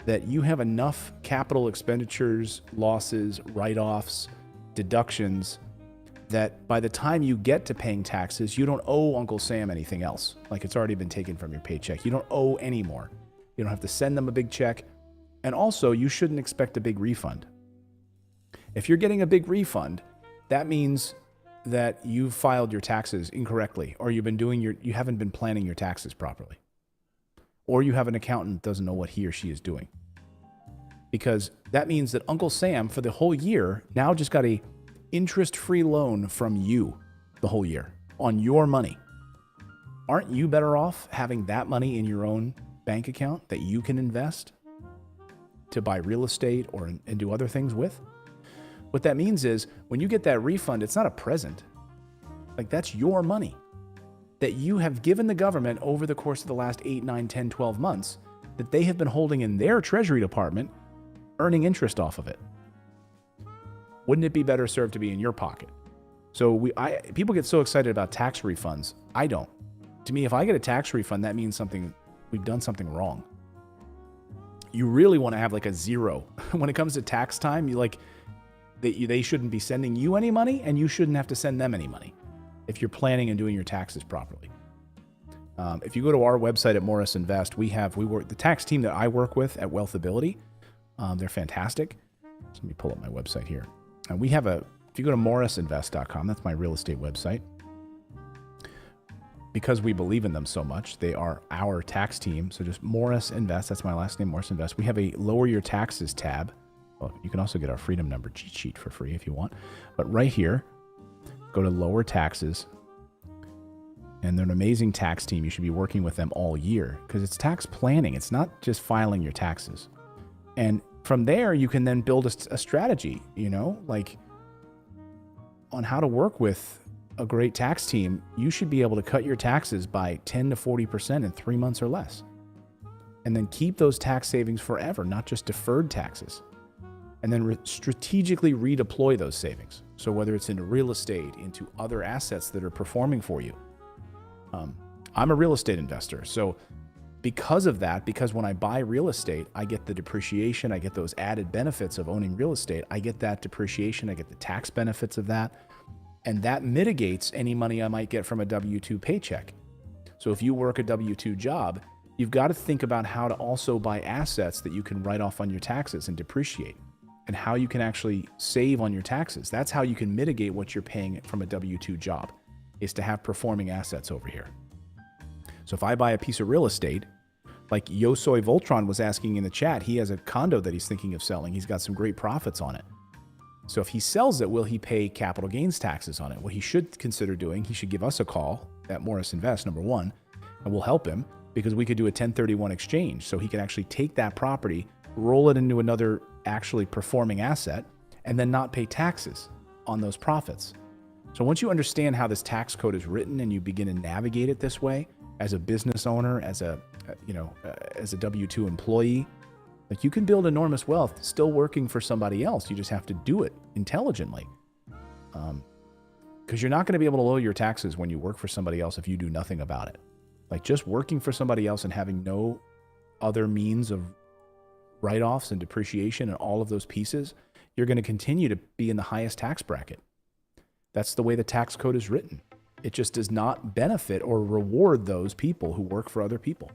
A: that you have enough capital expenditures, losses, write-offs, deductions that by the time you get to paying taxes, you don't owe Uncle Sam anything else. Like it's already been taken from your paycheck. You don't owe anymore. You don't have to send them a big check. And also, you shouldn't expect a big refund. If you're getting a big refund, that means that you've filed your taxes incorrectly, or you haven't been planning your taxes properly. Or you have an accountant that doesn't know what he or she is doing. Because that means that Uncle Sam, for the whole year, now just got a interest-free loan from you the whole year on your money. Aren't you better off having that money in your own bank account that you can invest to buy real estate and do other things with? What that means is when you get that refund, it's not a present. Like that's your money that you have given the government over the course of the last 8, 9, 10, 12 months that they have been holding in their Treasury Department, earning interest off of it. Wouldn't it be better served to be in your pocket? So people get so excited about tax refunds. I don't. To me, if I get a tax refund, that means we've done something wrong. You really want to have like a zero. When it comes to tax time, they shouldn't be sending you any money and you shouldn't have to send them any money if you're planning and doing your taxes properly. If you go to our website at Morris Invest, we work the tax team that I work with at Wealthability. They're fantastic. So let me pull up my website here. And if you go to morrisinvest.com, that's my real estate website. Because we believe in them so much, they are our tax team. So just Morris Invest, that's my last name, Morris Invest. We have a lower your taxes tab. Well, you can also get our freedom number cheat sheet for free if you want. But right here, go to lower taxes. And they're an amazing tax team. You should be working with them all year because it's tax planning. It's not just filing your taxes. And from there, you can then build a strategy, like on how to work with a great tax team. You should be able to cut your taxes by 10 to 40% in 3 months or less. And then keep those tax savings forever, not just deferred taxes. And then strategically redeploy those savings. So whether it's into real estate, into other assets that are performing for you. I'm a real estate investor. So because of that, because when I buy real estate, I get the depreciation, I get those added benefits of owning real estate. I get that depreciation, I get the tax benefits of that. And that mitigates any money I might get from a W-2 paycheck. So if you work a W-2 job, you've got to think about how to also buy assets that you can write off on your taxes and depreciate, and how you can actually save on your taxes. That's how you can mitigate what you're paying from a W-2 job, is to have performing assets over here. So if I buy a piece of real estate, like Yosoy Voltron was asking in the chat, he has a condo that he's thinking of selling. He's got some great profits on it. So if he sells it, will he pay capital gains taxes on it? What he should consider doing, he should give us a call at Morris Invest, number one, and we'll help him because we could do a 1031 exchange. So he can actually take that property, roll it into another actually performing asset, and then not pay taxes on those profits. So once you understand how this tax code is written and you begin to navigate it this way, as a business owner, as a W-2 employee, like you can build enormous wealth still working for somebody else. You just have to do it intelligently. Because you're not going to be able to lower your taxes when you work for somebody else if you do nothing about it. Like just working for somebody else and having no other means of write-offs and depreciation and all of those pieces, you're going to continue to be in the highest tax bracket. That's the way the tax code is written. It just does not benefit or reward those people who work for other people.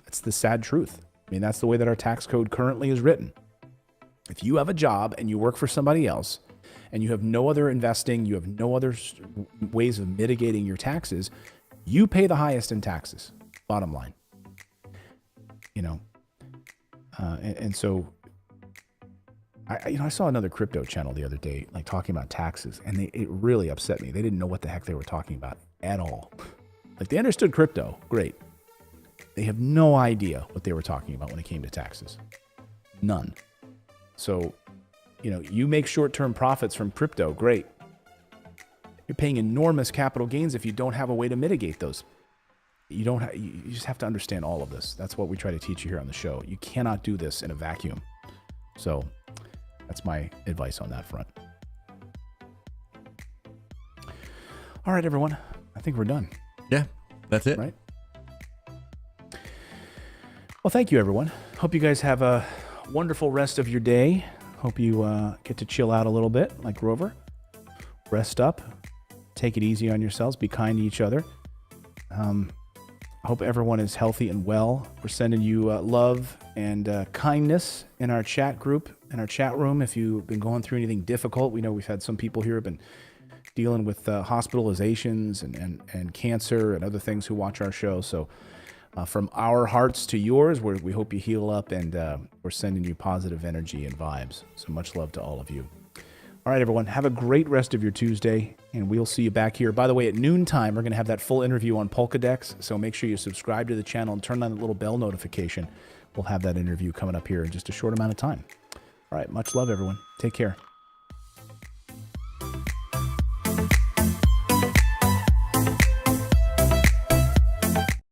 A: That's the sad truth. I mean, that's the way that our tax code currently is written. If you have a job and you work for somebody else and you have no other investing, you have no other ways of mitigating your taxes, you pay the highest in taxes, bottom line. And so I saw another crypto channel the other day, like talking about taxes, and it really upset me. They didn't know what the heck they were talking about at all. Like they understood crypto, great. They have no idea what they were talking about when it came to taxes. None. So, you make short-term profits from crypto, great. You're paying enormous capital gains if you don't have a way to mitigate those. You just have to understand all of this. That's what we try to teach you here on the show. You cannot do this in a vacuum. So that's my advice on that front. All right, everyone. I think we're done.
B: Yeah, that's it.
A: Right? Well, thank you, everyone. Hope you guys have a wonderful rest of your day. Hope you get to chill out a little bit like Grover. Rest up. Take it easy on yourselves. Be kind to each other. Hope everyone is healthy and well. We're sending you love and kindness in our chat group, in our chat room. If you've been going through anything difficult, we know we've had some people here who have been dealing with hospitalizations and cancer and other things who watch our show. So from our hearts to yours, we hope you heal up, and we're sending you positive energy and vibes. So much love to all of you. All right, everyone, have a great rest of your Tuesday, and we'll see you back here. By the way, at noontime, we're going to have that full interview on Polkadex, so make sure you subscribe to the channel and turn on the little bell notification. We'll have that interview coming up here in just a short amount of time. All right, much love, everyone. Take care.